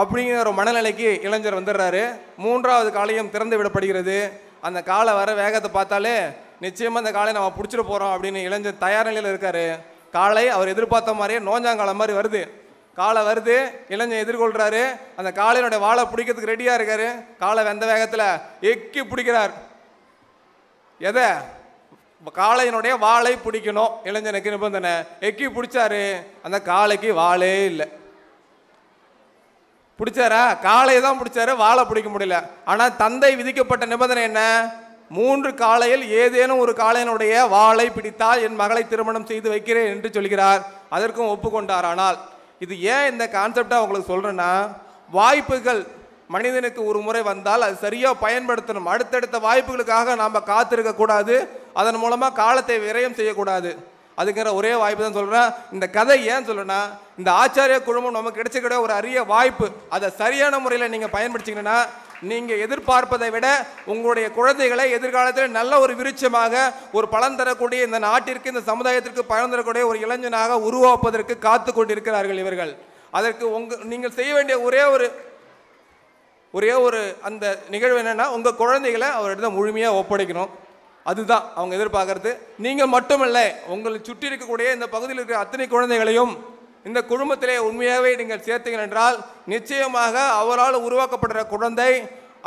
அப்படிங்கிற ஒரு மனநிலைக்கு இளைஞர் வந்துடுறாரு. 3ஆவது காளையும் திறந்து விடப்படுகிறது. அந்த காளை வர வேகத்தை பார்த்தாலே நிச்சயமாக அந்த காளையை நம்ம பிடிச்சிட போகிறோம் அப்படின்னு இளைஞர் தயார் நிலையில் இருக்கார். காளை அவர் எதிர்பார்த்த மாதிரியே நோஞ்சாங்காலை மாதிரி வருது. காளை வருது, இளைஞன் எதிர்கொள்கிறாரு. அந்த காளையினுடைய வாழை பிடிக்கிறதுக்கு ரெடியாக இருக்காரு. காளை வெந்த வேகத்தில் எக்கி பிடிக்கிறார். எதை? காளையினுடைய வாளை பிடிக்கணும். இளைஞனுக்கு நிபந்தனை. எக்கி பிடிச்சாரு. அந்த காளைக்கு வாளே இல்லை. பிடிச்சாரா? காளையை தான் பிடிச்சாரு, வாழை பிடிக்க முடியல. ஆனால் தந்தை விதிக்கப்பட்ட நிபந்தனை என்ன? 3 காளையில் ஏதேனும் ஒரு காளையினுடைய வாளை பிடித்தால் என் மகளை திருமணம் செய்து வைக்கிறேன் என்று சொல்கிறார். அதற்கும் ஒப்புக்கொண்டார். ஆனால் இது ஏன் இந்த கான்செப்டாக உங்களுக்கு சொல்கிறேன்னா, வாய்ப்புகள் மனிதனுக்கு ஒரு முறை வந்தால் அது சரியாக பயன்படுத்தணும். அடுத்தடுத்த வாய்ப்புகளுக்காக நாம் காத்திருக்கக்கூடாது, அதன் மூலமாக காலத்தை விரயம் செய்யக்கூடாது. அதுங்கிற ஒரே வாய்ப்பு தான் சொல்கிறேன். இந்த கதை ஏன் சொல்லுன்னா, இந்த ஆச்சாரிய குழுமம் நமக்கு கிடைச்சக்கூடிய ஒரு அரிய வாய்ப்பு. அதை சரியான முறையில் நீங்கள் பயன்படுத்திங்கன்னா நீங்கள் எதிர்பார்ப்பதை விட உங்களுடைய குழந்தைகளை எதிர்காலத்தில் நல்ல ஒரு விருட்சமாக, ஒரு பலன் தரக்கூடிய, இந்த நாட்டிற்கு இந்த சமுதாயத்திற்கு பயன் தரக்கூடிய ஒரு இளைஞனாக உருவாக்குவதற்கு காத்து கொண்டிருக்கிறார்கள் இவர்கள். அதற்கு நீங்கள் செய்ய வேண்டிய ஒரே ஒரு அந்த நிகழ்வு என்னென்னா, உங்கள் குழந்தைகளை அவரிடம் முழுமையாக ஒப்படைக்கணும். அதுதான் அவங்க எதிர்பார்க்கறது. நீங்கள் மட்டுமில்லை, உங்களை சுற்றி இருக்கக்கூடிய இந்த பகுதியில் இருக்கிற அத்தனை குழந்தைகளையும் இந்த குழுமத்திலே உண்மையாகவே நீங்கள் சேர்த்தீர்கள் என்றால் நிச்சயமாக அவரால் உருவாக்கப்படுற குழந்தை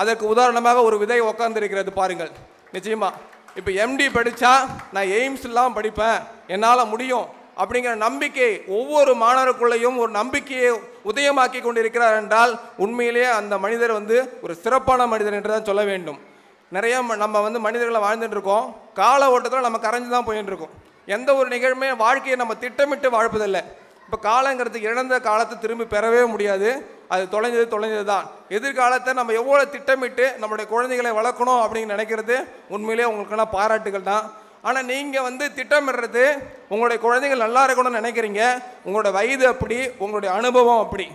அதற்கு உதாரணமாக ஒரு விதை உட்கார்ந்துருக்கிறது பாருங்கள். நிச்சயமாக இப்போ எம்டி படித்தா நான் எய்ம்ஸ் எல்லாம் படிப்பேன், என்னால் முடியும் அப்படிங்கிற நம்பிக்கை ஒவ்வொரு மாணவருக்குள்ளேயும் ஒரு நம்பிக்கையை உதயமாக்கி கொண்டிருக்கிறார் என்றால் உண்மையிலேயே அந்த மனிதர் ஒரு சிறப்பான மனிதர் என்று தான் சொல்ல வேண்டும். நிறைய நம்ம மனிதர்களை வாழ்ந்துட்டு இருக்கோம், கால ஓட்டத்தில் நம்ம கரைஞ்சு தான் போயிட்டு இருக்கோம். எந்த ஒரு நிகழ்வுமே வாழ்க்கையை நம்ம திட்டமிட்டு வாழ்ப்பதில்லை. இப்போ காலங்கிறது இழந்த காலத்தை திரும்பி பெறவே முடியாது, அது தொலைஞ்சது தான். எதிர்காலத்தை நம்ம எவ்வளோ திட்டமிட்டு நம்மளுடைய குழந்தைகளை வளர்க்கணும் அப்படின்னு நினைக்கிறது உண்மையிலேயே உங்களுக்கெல்லாம் பாராட்டுகள் தான். ஆனால் நீங்கள் திட்டமிடுறது உங்களுடைய குழந்தைகள் நல்லா இருக்கணும்னு நினைக்கிறீங்க, உங்களோட வயது அப்படி, உங்களுடைய அனுபவம் அப்படி.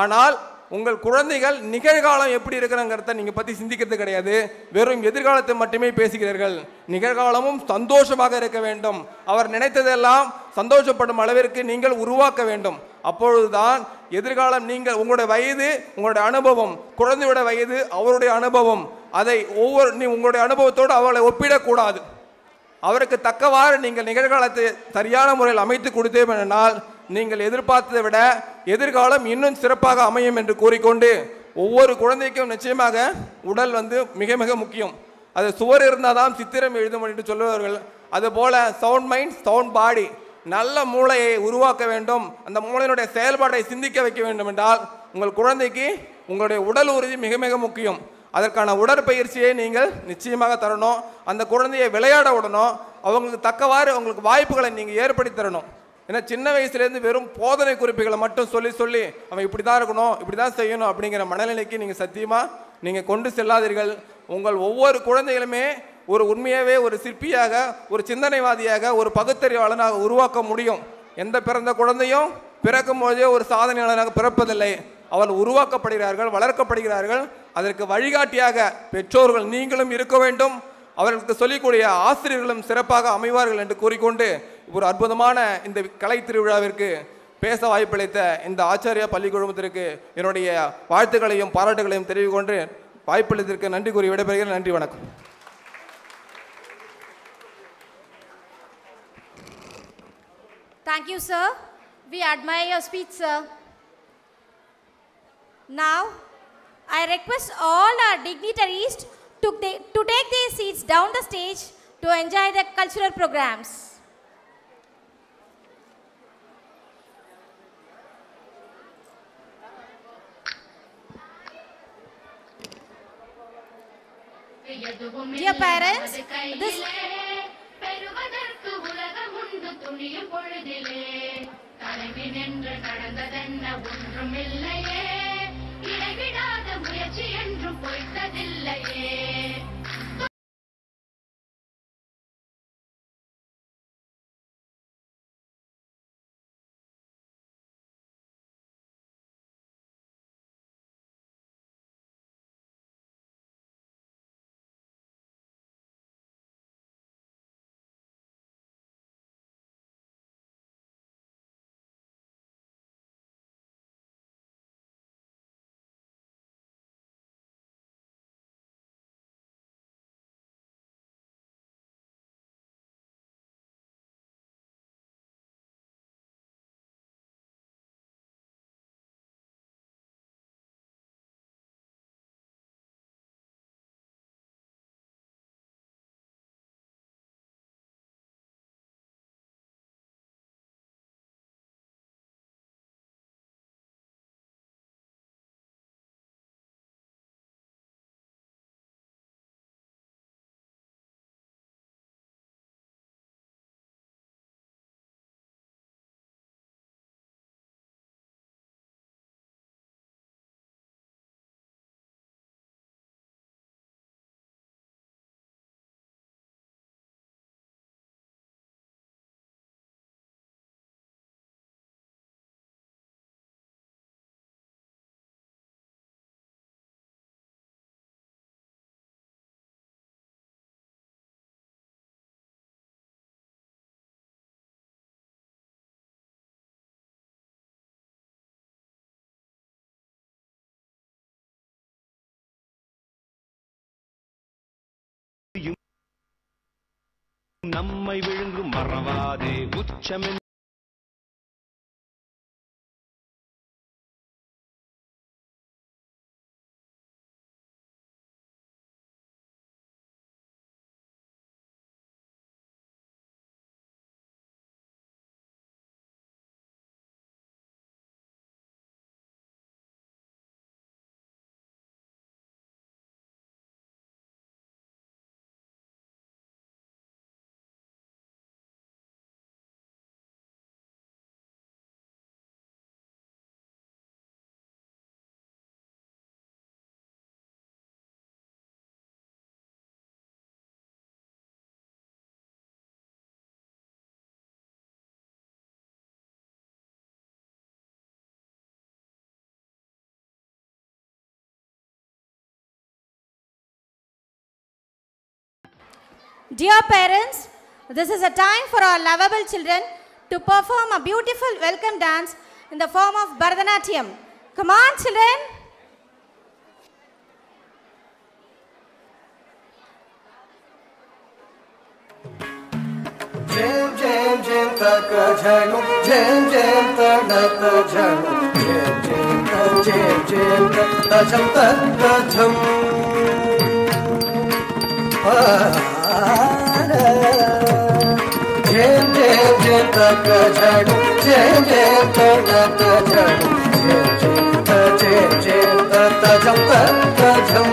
ஆனால் உங்கள் குழந்தைகள் நிகழ்காலம் எப்படி இருக்கிறங்கிறத நீங்கள் பற்றி சிந்திக்கிறது கிடையாது, வெறும் எதிர்காலத்தை மட்டுமே பேசுகிறீர்கள். நிகழ்காலமும் சந்தோஷமாக இருக்க வேண்டும், அவர் நினைத்ததெல்லாம் சந்தோஷப்படும் அளவிற்கு நீங்கள் உருவாக்க வேண்டும். அப்பொழுதுதான் எதிர்காலம் நீங்கள் உங்களுடைய வயது உங்களுடைய அனுபவம், குழந்தையோட வயது அவருடைய அனுபவம், அதை உங்களுடைய அனுபவத்தோடு அவளை ஒப்பிடக்கூடாது. அவருக்கு தக்கவாறு நீங்கள் நிகழ்காலத்தை சரியான முறையில் அமைத்து கொடுத்தேனால் நீங்கள் எதிர்பார்த்ததை விட எதிர்காலம் இன்னும் சிறப்பாக அமையும் என்று கூறிக்கொண்டு, ஒவ்வொரு குழந்தைக்கும் நிச்சயமாக உடல் மிக மிக முக்கியம். அது சுவர் இருந்தால் தான் சித்திரம் எழுதும் என்று சொல்லுவார்கள். அதுபோல சவுண்ட் மைண்ட் சவுண்ட் பாடி, நல்ல மூளையை உருவாக்க வேண்டும், அந்த மூளையினுடைய செயல்பாட்டை சிந்திக்க வைக்க வேண்டும் என்றால் உங்கள் குழந்தைக்கு உங்களுடைய உடல் உறுதி மிக மிக முக்கியம். அதற்கான உடற்பயிற்சியை நீங்கள் நிச்சயமாக தரணும், அந்த குழந்தையை விளையாட விடணும், அவங்களுக்கு தக்கவாறு அவங்களுக்கு வாய்ப்புகளை நீங்கள் ஏற்படுத்தி தரணும். ஏன்னா சின்ன வயசுலேருந்து வெறும் போதனை குறிப்புகளை மட்டும் சொல்லி அவன் இப்படி தான் இருக்கணும், இப்படி தான் செய்யணும் அப்படிங்கிற மனநிலைக்கு நீங்கள் சத்தியமாக நீங்கள் கொண்டு செல்லாதீர்கள். உங்கள் ஒவ்வொரு குழந்தைகளுமே ஒரு உண்மையாகவே ஒரு சிற்பியாக, ஒரு சிந்தனைவாதியாக, ஒரு பகுத்தறிவாளனாக உருவாக்க முடியும். எந்த பிறந்த குழந்தையும் பிறக்கும் போதே ஒரு சாதனையாளனாக பிறப்பதில்லை, அவள் உருவாக்கப்படுகிறார்கள், வளர்க்கப்படுகிறார்கள். அதற்கு வழிகாட்டியாக பெற்றோர்கள் நீங்களும் இருக்க வேண்டும், அவர்களுக்கு சொல்லிக்கூடிய ஆசிரியர்களும் சிறப்பாக அமைவார்கள் என்று கூறிக்கொண்டு ஒரு அற்புதமான இந்த கலை திருவிழாவிற்கு பேச வாய்ப்பளித்த இந்த ஆச்சாரியா பள்ளி குழுமத்திற்கு என்னுடைய வாழ்த்துக்களையும் பாராட்டுகளையும் தெரிவித்துக் கொண்டு வாய்ப்பளித்ததற்கு நன்றி கூறி விடைபெறுகிறேன். நன்றி, வணக்கம். Thank you, sir. We admire your speech, sir. Now, I request all our dignitaries to take their seats down the stage to enjoy the cultural programs. Dear parents, this நம்மை விழுங்கும் மறவாதே உச்சமென் Dear parents, this is a time for our lovable children to perform a beautiful welcome dance in the form of Bharatanatyam. Come on, children. Jam jam jam taka jhanu, jam jam taka jhanu, jam jam ta jam ta jam. Jam jam jam taka jhanu, jam jam taka jhanu, jam jam ta jam ta jam.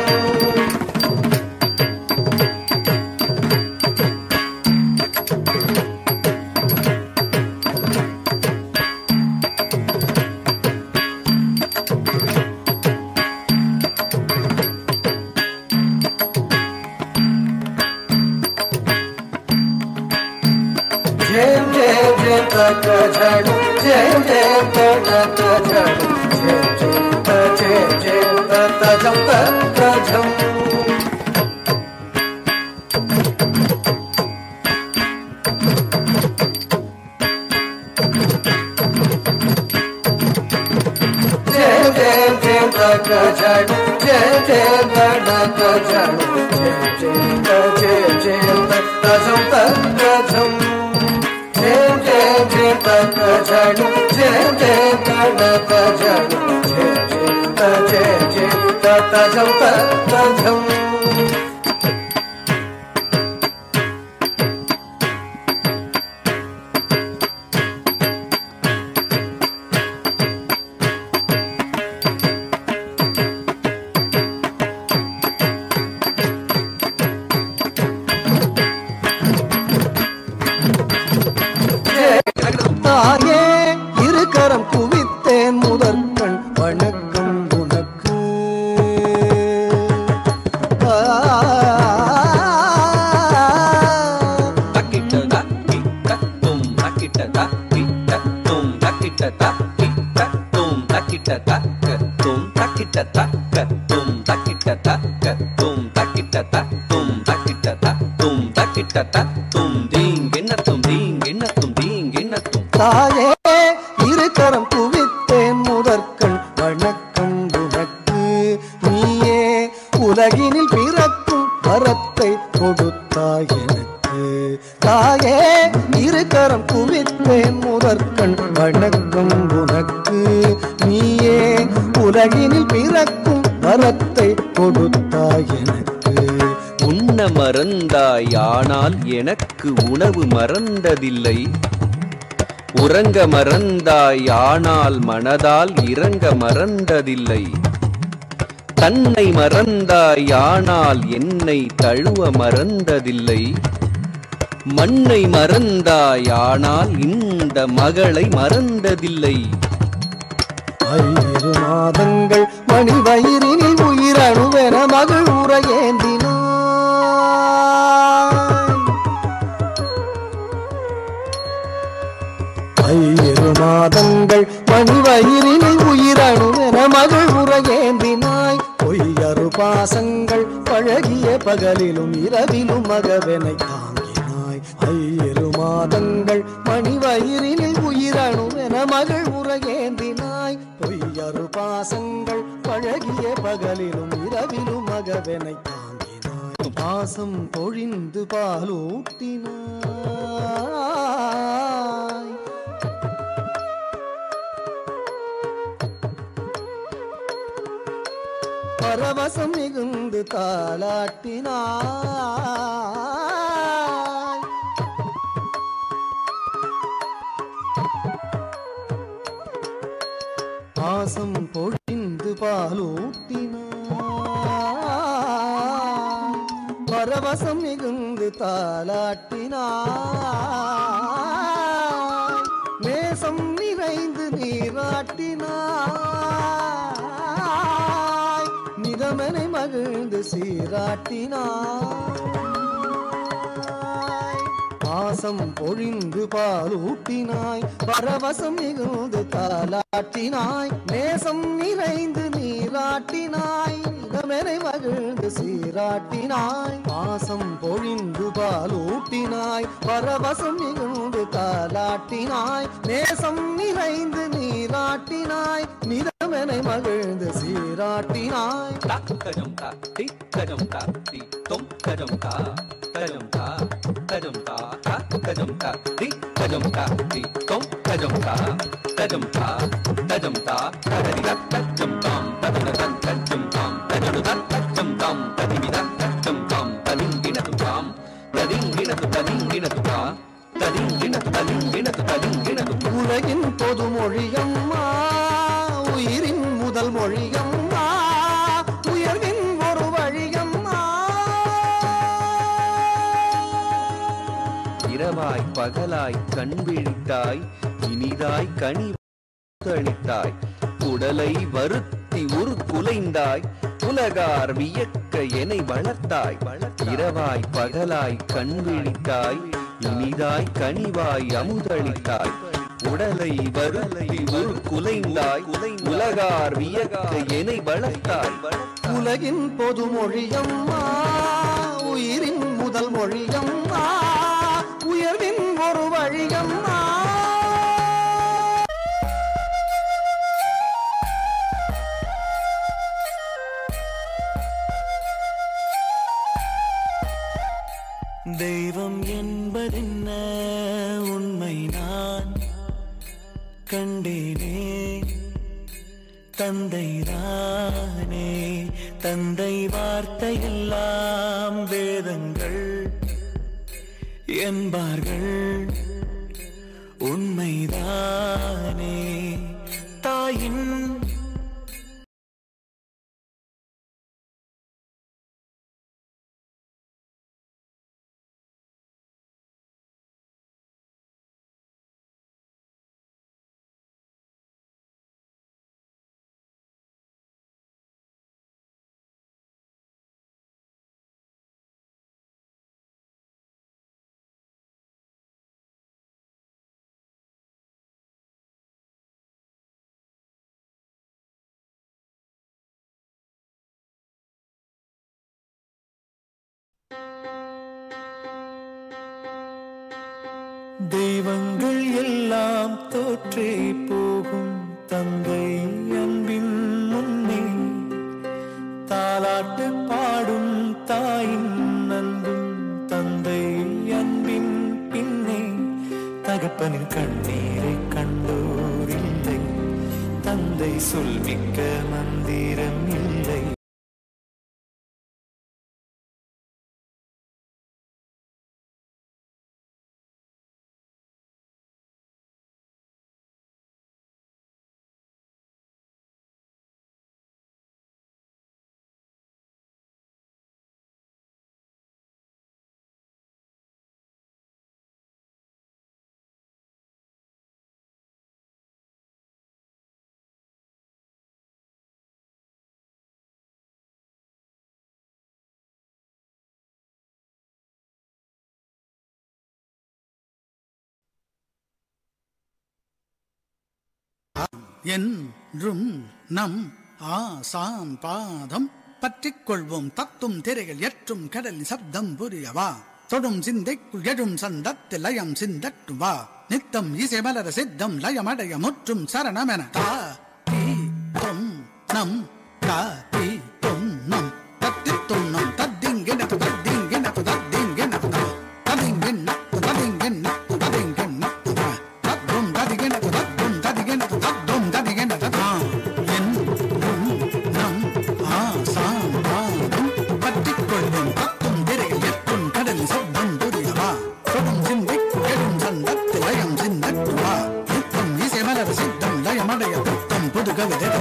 Jam jam jam taka jhanu, jam jam taka jhanu, jam ta jam ta jam. Jam jam jam taka jhanu, jam jam taka jhanu, jam ta jam ta jam. Jam jam jam taka jhanu, jam jam taka jhanu, jam ta jam ta jam. தாயே இருக்கரம் குவித்தேன் முதற்கண் வணக்கம் உனக்கு. தாயே இருக்கரம் குவித்தேன் முதற்கண் வணக்கம் உனக்கு. நீயே உலகினில் பிறக்கும் வரத்தை கொடுத்தாய் எனக்கு. தாயே இருக்கரம் குவித்தேன் முதற்கண் வணக்கம் உனக்கு. நீயே உலகினில் பிறக்கும் வரத்தை கொடுத்தாய் எனக்கு. உண்ண மறந்தாய் ஆனால் எனக்கு உணவு மறந்ததில்லை. உறங்க மறந்தாய் ஆனால் மனதால் இறங்க மறந்ததில்லை. தன்னை மறந்தாய் ஆனால் என்னை தழுவ மறந்ததில்லை. மண்ணை மறந்தாய் ஆனால் இந்த மகளை மறந்ததில்லை. 5 மாதங்கள் மணி வயிறினில் உயிரணுவென மகள் உரையேந்தினாய். 5 மாதங்கள் மணி வயிறினில் உயிரணுவென மகள் உரையேந்தினாய். பொய்யரு பாசங்கள் பழகிய பகலிலும் இரவிலும் மகவெனை தாங்கினாய். 5 மாதங்கள் மணி வயிறினில் உயிரணுவென மகள் உரையேந்தினாய். பொய்யரு பாசங்கள் பழகிய பகலிலும் இரவிலும் மகவெனை தாங்கினாய். பாசம் பொழிந்து பாலூட்டினாய். பரவசம் மிகுந்து தாலாட்டினாய். பாசம் பொழிந்து பாலூட்டினாய். பரவசம் மிகுந்து தாலாட்டினாய். நேசம் நிறைந்து நீராட்டினாய். நிதமனை மகிழ்ந்து சீராட்டினாய். பாசம் பொழிந்து பாலூட்டினாய். பரவசம் மிகுந்து தாலாட்டினாய். நேசம் நிறைந்து நீராட்டினாய். நிதமனை மகிழ்ந்து சீராட்டினாய். பாசம் பொழிந்து பாலூட்டினாய் பரவசம் மிகுந்து தாலாட்டினாய் நேசம் நிறைந்து நீராட்டினாய் நிதமெனை மகிழ்ந்து சீராட்டினாய் கஜம் கா கஜம் கா தொம் கஜம் கா கஜம் கா கஜம் கா கஜம் கா கஜம் கா தொம் கஜம் கா கஜம் கா கஜம் கா கஜரி கஜம் காம் கஜம் கஜம் காம் கஜடு கஜம் காம் கதிமி கஜம் காம் கலிங்கினது காம் கலிங்கினது கலிங்கினது கா கலிங்கினது கலிங்கினது கலிங்கினது உலகின் பொது மொழியம்மா உயிரின் முதல் மொழியம்மா உயர்வின் ஒரு வழியம்மா இரவாய் பகலாய் கண் விழித்தாய் இனிதாய் கனி அளித்தாய் உடலை வருத்தி குலைந்தாய் உலகார் வியக்க என்னை வளர்த்தாய் இரவாய் பகலாய் கண் விழித்தாய் இனிதாய் கனிவாய் அமுதளித்தாய் உடலை வருத்தி குலைந்தாய் உலகார் வியக்க என்னை வளர்த்தாய் உலகின் பொது மொழியம்மா உயிரின் முதல் மொழியம்மா உயர்வின் ஒரு வழியம்மா தெய்வம் என்பதென்ன உண்மை நான் கண்டேனே தந்தைதானே தந்தை வார்த்தையெல்லாம் வேதங்கள் என்பார்கள் உண்மைதானே தாயின் தெய்வங்கள் எல்லாம் தோற்றே போகும் தந்தை அன்பின் முன்னே தாலாட்டு பாடும் தாயின் அன்பும் தந்தை அன்பின் பின்னே தகப்பனின் கண்ணீரை கண்டோரில்லை தந்தை சொல்மிக்க மந்திரம் இல்லை என்றும் நம் ஆசான் பாதம் பற்றிக் கொள்வோம் தத்தும் திரைகள் ஏற்றும் கடலின் சப்தம் புரியவா தொடும் சிந்தைக்குள் எழும் சந்தத்தில் லயம் சிந்தட்டு வா நித்தம் இசை மலர சித்தம் லயமடைய முற்றும் சரணமென தா தி தொம் நம் தா தி தொம் நம் தத்தி தொன்னம் தத்திங்கிணத்து தத்திங்கிணத்து தத்திங்கிணத்து தத்திங்கிணத்து தத்திங்கிணத்து தத்திங்கிணத்து தத்தும் ததிகிணத்து தத்தும் ததிகிணத்து தத்தும் ததிகிணத்து என்றும் நம் ஆசான் பாதம் பற்றிக் கொள்வோம் தத்தும் திரையில் எட்டும் கடலில் சப்தம் புரியவா தொடும் சிந்தைக்கு எழும் சந்தத்து லயம் சிந்தட்டுவா நித்தம் இசை மலர் சித்தம் லயமடைய புத்தம் புது கவிதை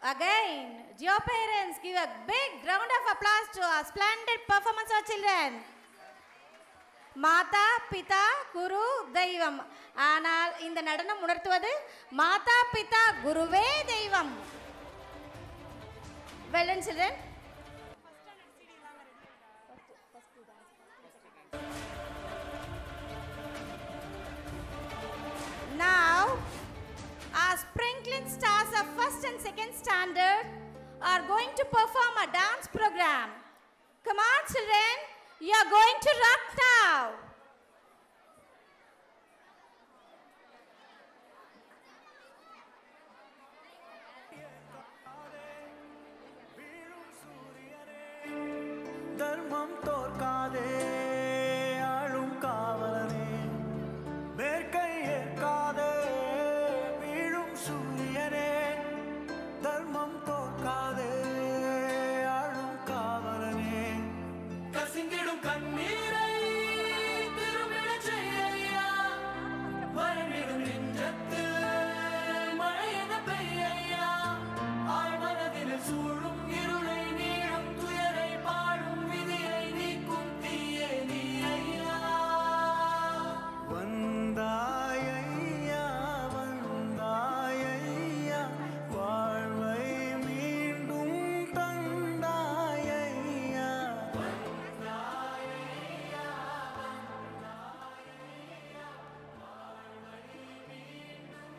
Again, dear parents, give a big round of applause to our splendid performance of children. மாதா பிதா குரு தெய்வம். ஆனால் இந்த நடனம் உணர்த்துவது மாதா பிதா குருவே தெய்வம். Well done, children. Now, our sprinkling stars of first and second standard are going to perform a dance program. Come on children, you are going to rock now. தர்மம் தோற்காதே ஆளும் காவலனே மேற்கை ஏற்காதே வீழும் சூரியனே தர்மம் தோற்காதே ஆளும் காவலனே கசிந்திடும் கண்ணீரை திரும்பிடச் செய்யா மறைவிடும் நெஞ்சத்தில் மழை என பெய்யா ஆழ் மனதில் சூழும் இருளை நீளும் துயரை பாடும் விதியை நீக்கும் தீயே நீ ஐயா வந்தாயையா வந்தாயையா வாழ்வை மீண்டும் தந்தாயையா வந்தாயையா வந்தாயையா வாழ்வை மீண்டும்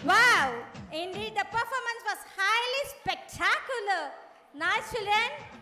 Wow! Indeed, the performance was highly spectacular. Nice, children.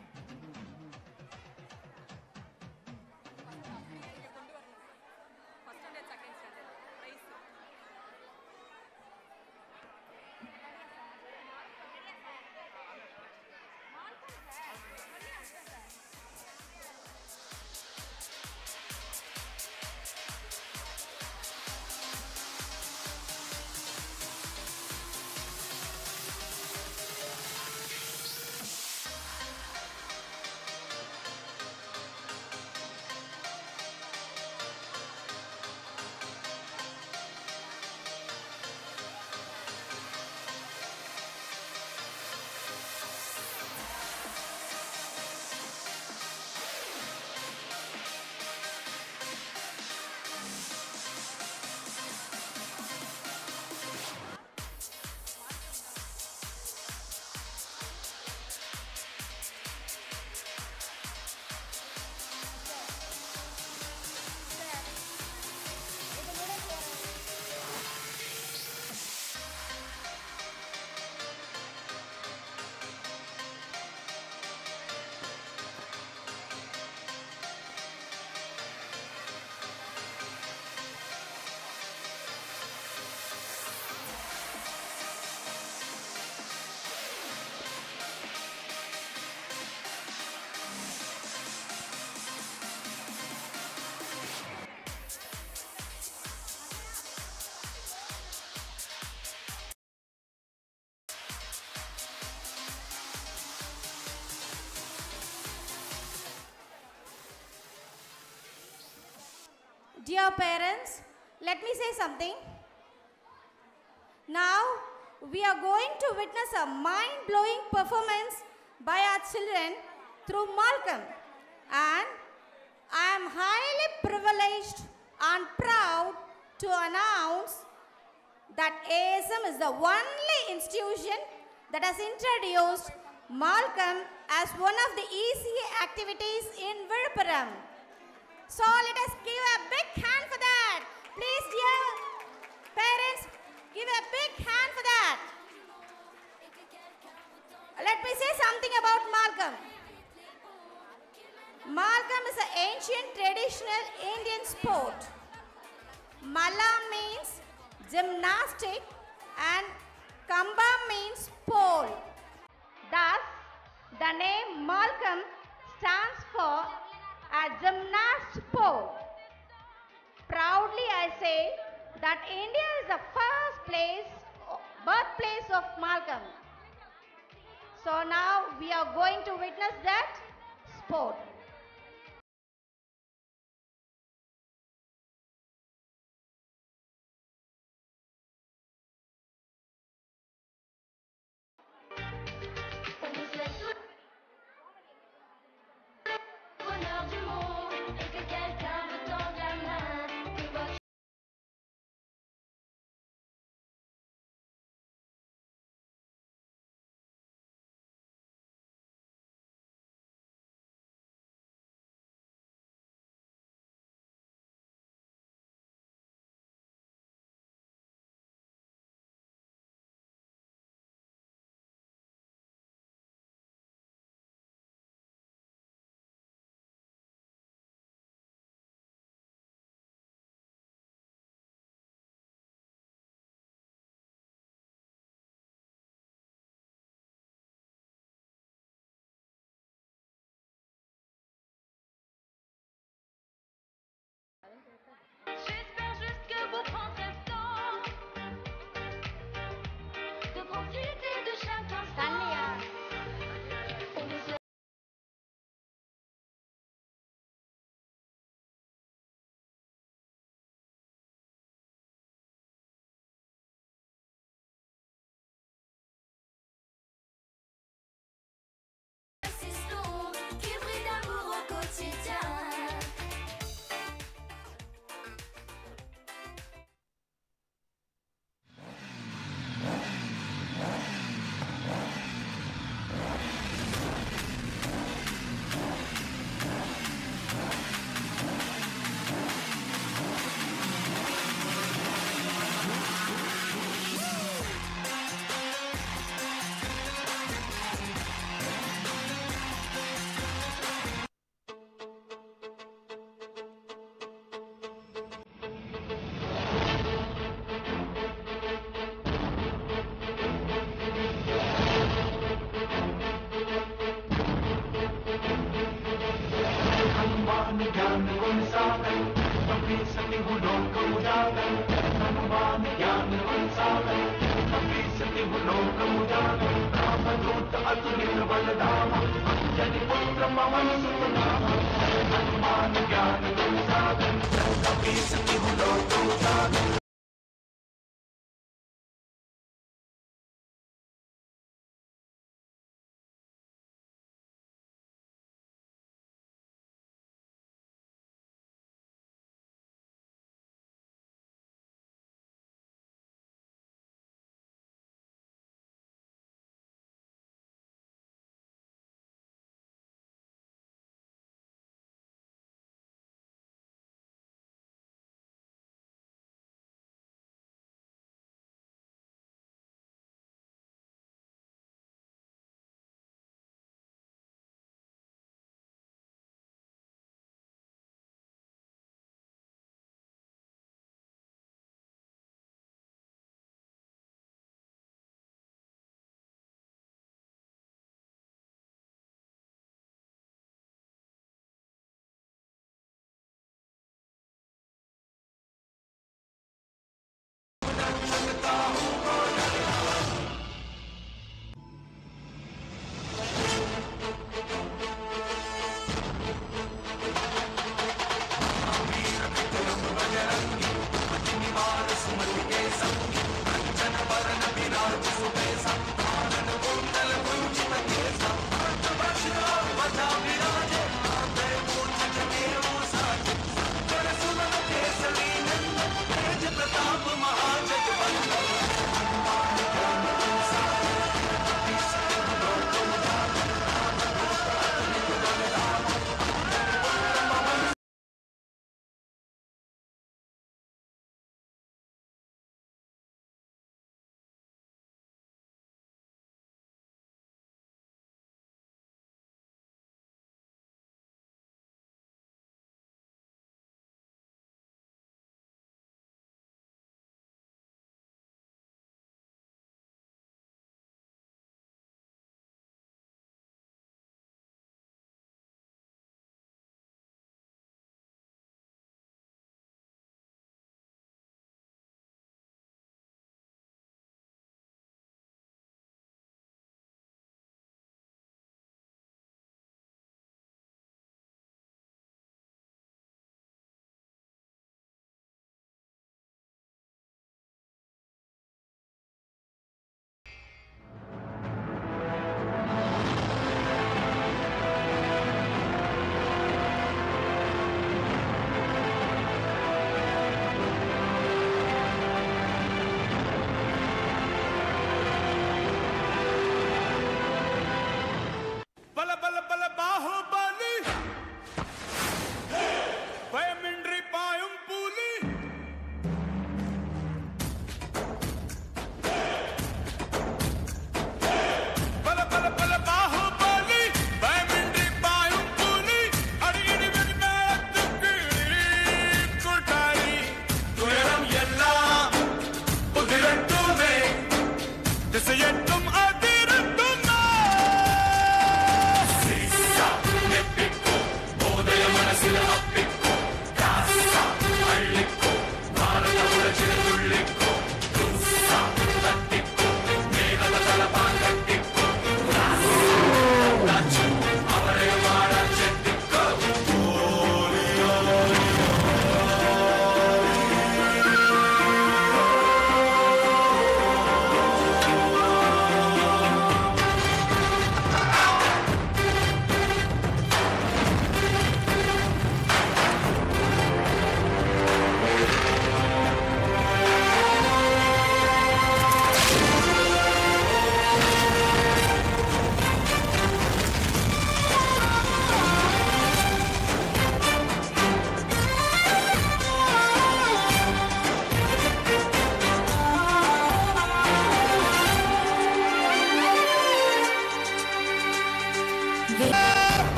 Dear parents, let me say something. Now, we are going to witness a mind-blowing performance by our children through Malcolm. And I am highly privileged and proud to announce that ASM is the only institution that has introduced Malcolm as one of the ECA activities in Viluppuram. So let us give a big hand for that. Please, dear parents, give a big hand for that. Let me say something about Malcolm. Malcolm is an ancient traditional Indian sport. Malla means gymnastic and Kamba means pole. Thus, the name Malcolm stands for a gymnast pole. Proudly I say that India is the birthplace of Malcolm. So now we are going to witness that sport. J'espère juste que vous prendrez le temps de profiter de chaque instant. On vous souhaite assistons, qui brille d'amour au quotidien. Hanuman ज्ञान गुण सागर कपी सती लोक उजागर हनुमान ज्ञान गुण सागर कपी सती लोक उजागर रामदूत अतुलित बलधामा अंजनी पुत्र पवन सुत नामा हनुमान ज्ञान गुण सागर कपी सती लोक उजागर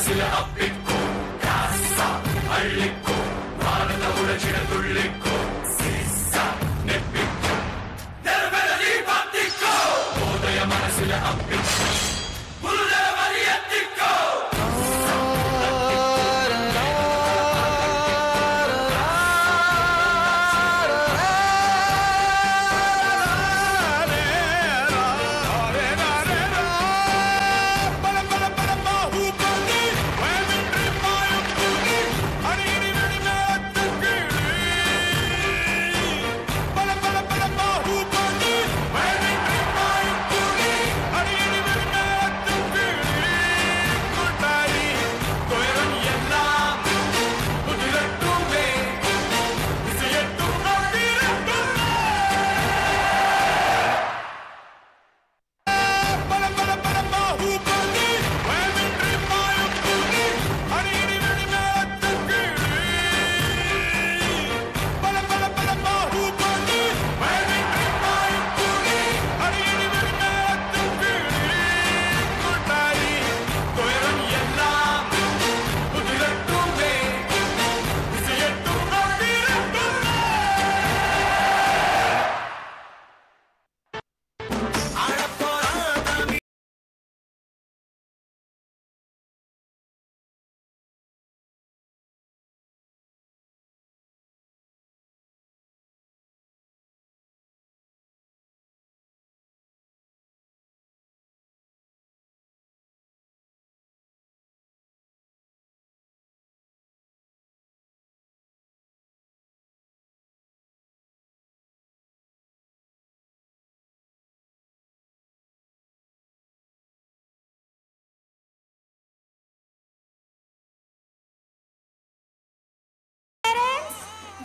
மனசுல அப்பிக்கோ காசா அள்ளிக்கோ பாரத உலகிட துள்ளிக்கோ சீசா நெப்பிக்கோ நெருவெளி பத்திக்கோ போதைய மனசுல அப்பிக்கோ புல்ல மரியத்திக்கோ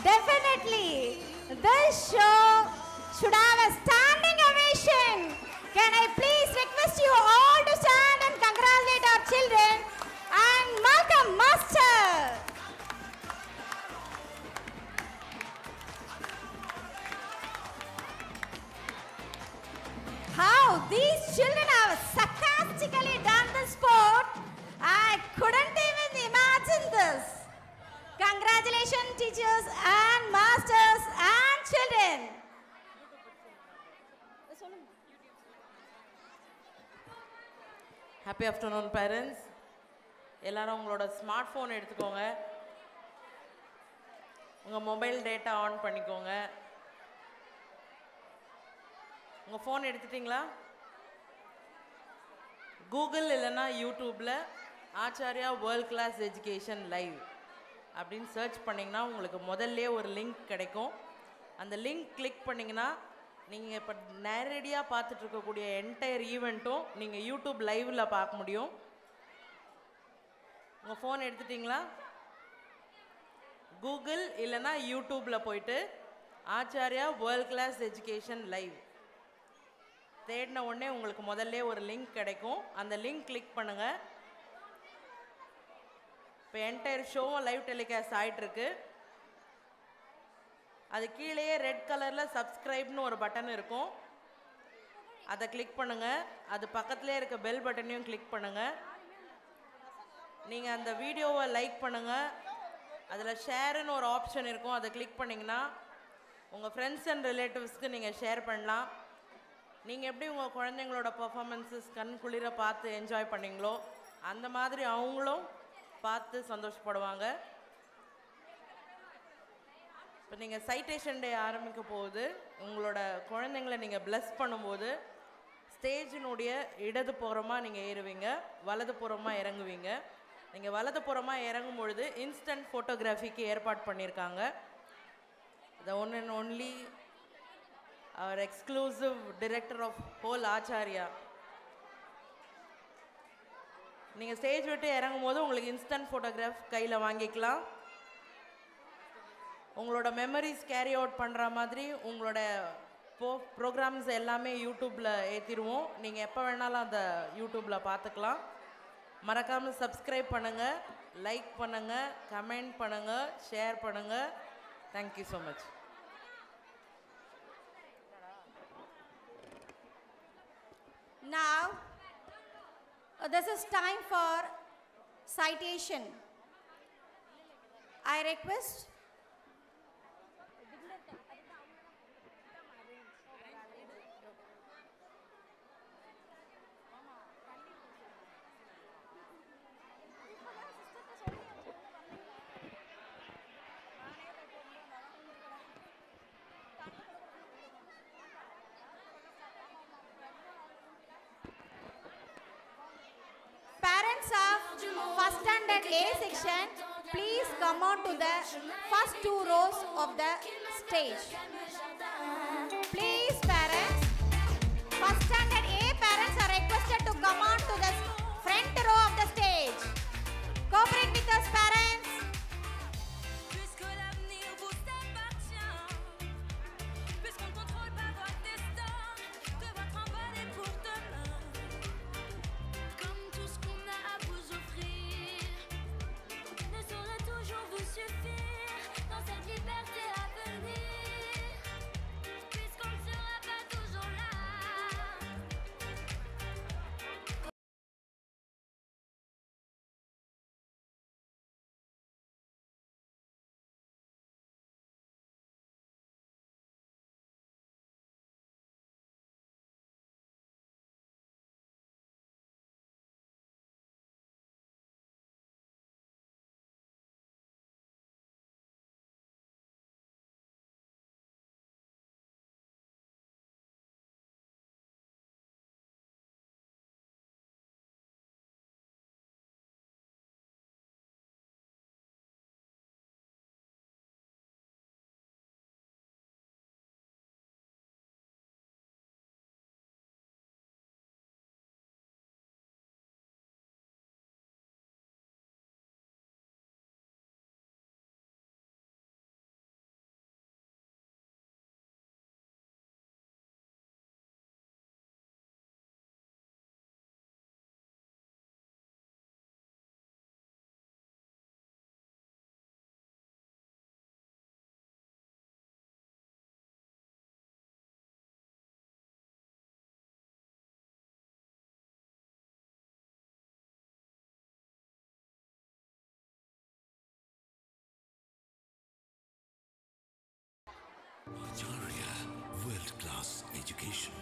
Definitely, this show should have a standing ovation. Can I please request you all to stand and congratulate our children and Malcolm Master. How these children have sarcastically done the sport, I couldn't even imagine this. Congratulations, teachers and masters and children. Happy afternoon, parents. எல்லாரும் உங்களோட ஸ்மார்ட் ஃபோன் எடுத்துக்கோங்க. உங்கள் மொபைல் டேட்டா ஆன் பண்ணிக்கோங்க. உங்கள் ஃபோன் எடுத்துட்டிங்களா? கூகுள் இல்லைன்னா யூடியூப்பில் Acharya world class education live அப்படின்னு சர்ச் பண்ணிங்கன்னா உங்களுக்கு முதல்ல ஒரு லிங்க் கிடைக்கும். அந்த லிங்க் கிளிக் பண்ணிங்கன்னா நீங்கள் இப்போ நேரடியாக பார்த்துட்டு இருக்கக்கூடிய என்டையர் ஈவெண்ட்டும் நீங்கள் யூடியூப் லைவில் பார்க்க முடியும். உங்கள் ஃபோன் எடுத்துட்டிங்களா? கூகுள் இல்லைன்னா யூடியூப்பில் போயிட்டு Acharya world class education live தேடின உடனே உங்களுக்கு முதல்ல ஒரு லிங்க் கிடைக்கும். அந்த லிங்க் கிளிக் பண்ணுங்கள். இப்போ என்டையர் ஷோவும் லைவ் டெலிகாஸ்ட் ஆகிட்டுருக்கு. அது கீழேயே ரெட் கலரில் சப்ஸ்கிரைப்னு ஒரு பட்டன் இருக்கும். அதை கிளிக் பண்ணுங்கள். அது பக்கத்துலேயே இருக்க பெல் பட்டனையும் கிளிக் பண்ணுங்கள். நீங்கள் அந்த வீடியோவை லைக் பண்ணுங்கள். அதில் ஷேருன்னு ஒரு ஆப்ஷன் இருக்கும். அதை கிளிக் பண்ணிங்கன்னா உங்கள் ஃப்ரெண்ட்ஸ் அண்ட் ரிலேட்டிவ்ஸ்க்கு நீங்கள் ஷேர் பண்ணலாம். நீங்கள் எப்படி உங்கள் குழந்தைங்களோட பர்ஃபார்மன்ஸஸ் கண் குளிர பார்த்து என்ஜாய் பண்ணிங்களோ அந்த மாதிரி அவங்களும் பார்த்து சந்தோஷப்படுவாங்க. இப்போ நீங்கள் சைட்டேஷன் டே ஆரம்பிக்க போகுது. உங்களோட குழந்தைங்களை நீங்கள் பிளஸ் பண்ணும்போது ஸ்டேஜினுடைய இடது புறமாக நீங்கள் ஏறுவீங்க, வலது புறமாக இறங்குவீங்க. நீங்கள் வலது புறமாக இறங்கும் பொழுது இன்ஸ்டன்ட் ஃபோட்டோகிராஃபிக்கு ஏற்பாடு பண்ணியிருக்காங்க. The one and only our exclusive director of whole Acharya. நீங்கள் ஸ்டேஜ் விட்டு இறங்கும் போது உங்களுக்கு இன்ஸ்டன்ட் ஃபோட்டோகிராஃப் கையில் வாங்கிக்கலாம். உங்களோட மெமரிஸ் கேரி அவுட் பண்ணுற மாதிரி உங்களோட ப்ரோக்ராம்ஸ் எல்லாமே யூடியூப்பில் ஏற்றிடுவோம். நீங்கள் எப்போ வேணாலும் அந்த யூடியூப்பில் பார்த்துக்கலாம். மறக்காமல் சப்ஸ்கிரைப் பண்ணுங்கள், லைக் பண்ணுங்கள், கமெண்ட் பண்ணுங்கள், ஷேர் பண்ணுங்கள். Thank you so much. Now, this is time for citation. I request parents of first standard A section, please come on to the first 2 rows of the stage. Please parents, first standard A parents are requested to come on to the front row of the stage. Cooperate with us parents. Puisque l'avenir vous appartient, puisqu'on ne contrôle pas votre destin, que votre envol est pour demain. Comme tout ce qu'on a à vous offrir ne saurait toujours vous suffire dans cette liberté à venir, puisqu'on ne sera pas toujours là. Acharya World Class Education.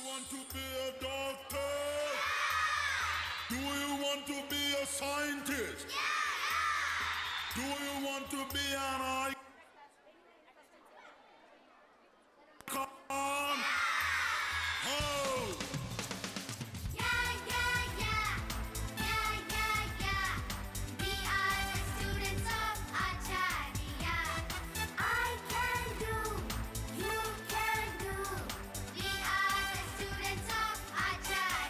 Want to be a doctor? Do you want to be a scientist? Do you want to be an icon? Oh! We are the students of Acharya. I can do, you can do. We are the students of Acharya.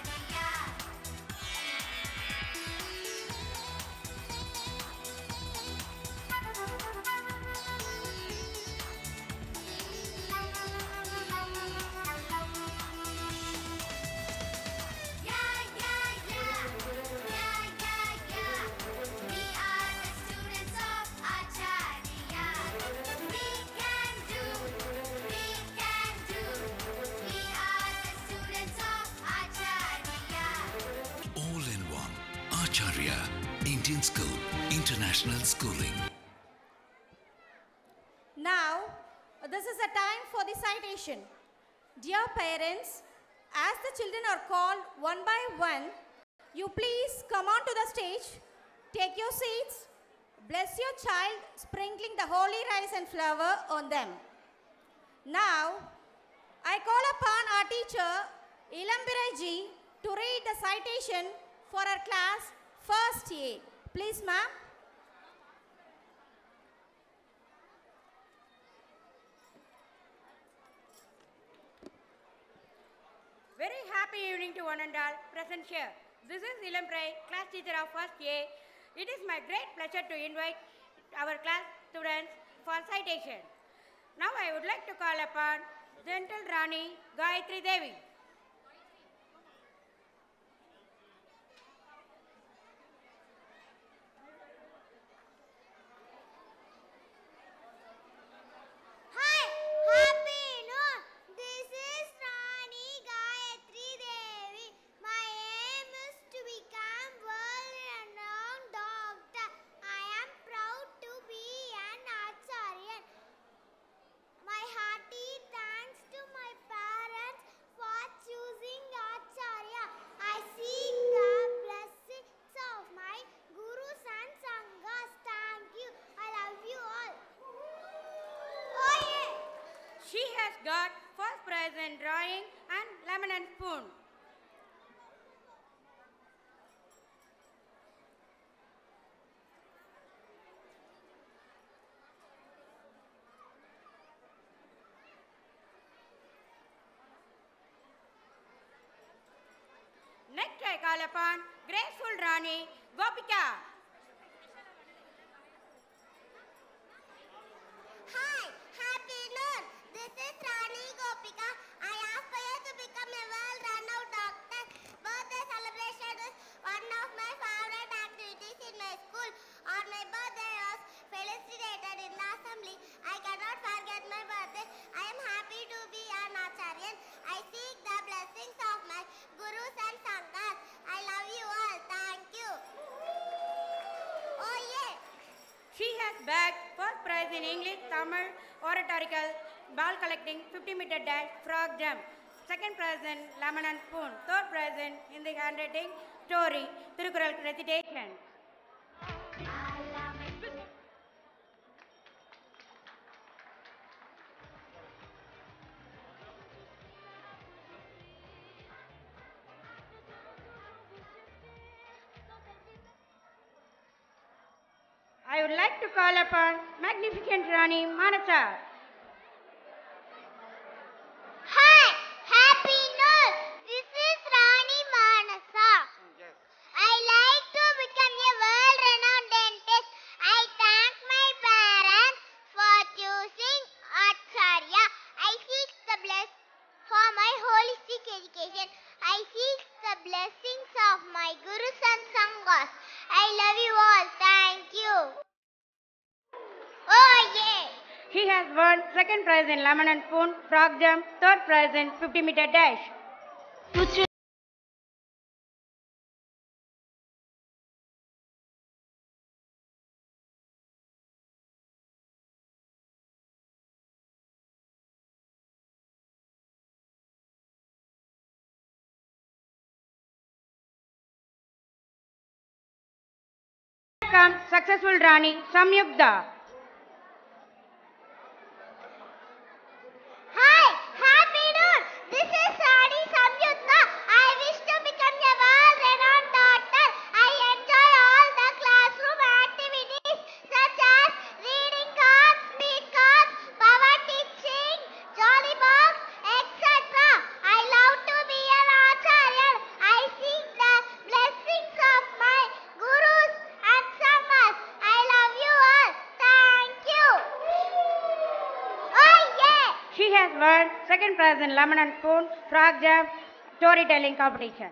Acharya Indian School, International Schooling. Now, this is a time for the citation. Dear parents, as the children are called one by one, you please come on to the stage, take your seats, bless your child, sprinkling the holy rice and flour on them. Now, I call upon our teacher, Ilambirai ji, to read the citation for our class first A. Please, ma'am. happy evening to one and all present here. This is Ilam Prai, class teacher of first A. It is my great pleasure to invite our class students for citation. Now I would like to call upon Gentle Rani Gayatri Devi. Hi, happy noon. This is Rani Gayatri Devi. My aim is to become world-renowned doctor. I am proud to be an Acharyan. My hearty thanks to my parents for choosing Acharya. I seek the blessings of my gurus and sanghas. Thank you. I love you all. Oh yeah. She has got first prize in drawing and lemon and spoon. Next I call upon Graceful Rani Gopika. Hi, happy noon. This is Rani Gopika. I aspire to become a well-renowned doctor. Birthday celebration is one of my favorite activities in my school. On my birthday, I was felicitated in the assembly. I cannot forget my birthday. I am happy to be an Acharyan. I seek the blessings of my gurus and sanghas. I love you all. Thank you. Oh yeah. She has bagged first prize in English, Tamil, oratorical, ball collecting, 50-meter dash, frog jump. Second prize in lemon and spoon. Third prize in Hindi handwriting, story, Tirukural recitation. I would like to call upon Magnificent Rani Manasa. Hi, happy noon. This is Rani Manasa. I like to become a world-renowned dentist. I thank my parents for choosing Acharya. I seek the blessing for my holistic education. I seek the blessings of my gurus and sanghas. I love you all. Thank you. Oh yeah. He has won second prize in lemon and spoon, frog jump, third prize in 50-meter dash. Here comes successful Rani Samyukta. Hi, happy noon. This is Rani Samyukta. I wish to become a world-renowned doctor. I enjoy all the classroom activities such as reading cards, speed cards, power teaching, jolly box, etc. I love to be an Acharya. I seek the blessings of my gurus and sanghas. I love you all. Thank you. Oh yeah. She has won second prize in lemon and spoon, frog jump, storytelling competition.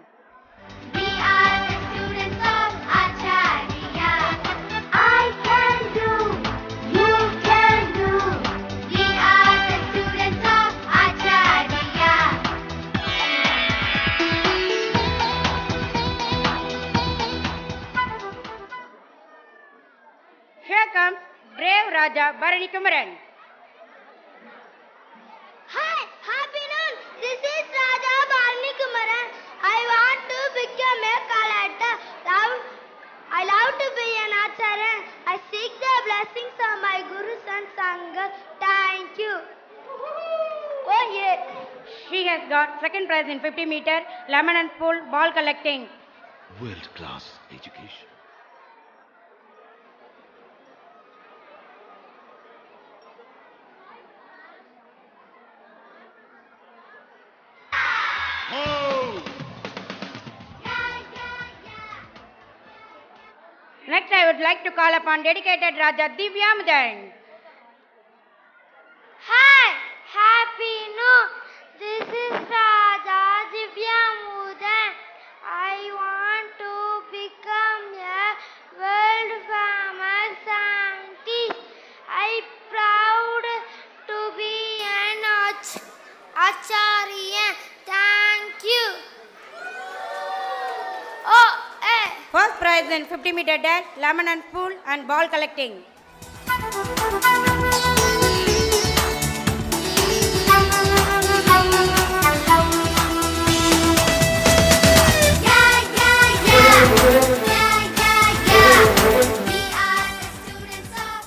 We are the students of Acharya. I can do, you can do. We are the students of Acharya. Here comes brave Raja Bharani Kumaran. Hi, happy noon. This is Raja Bharani Kumaran. I want to become a collector. I love to be an Acharya. I seek the blessings of my gurus and sanghas. Thank you. Oh yeah. She has got second prize in 50-meter, lemon and spoon, ball collecting. World-class education. Ho! Next, I would like to call upon dedicated Raja Divyamudan. Hi, happy noon. This is Raja Divyamudan. I want to become a world famous scientist. I proud to be an Acharya. Thank you. Oh, First prize in 50-meter dash, lemon and spoon and ball collecting.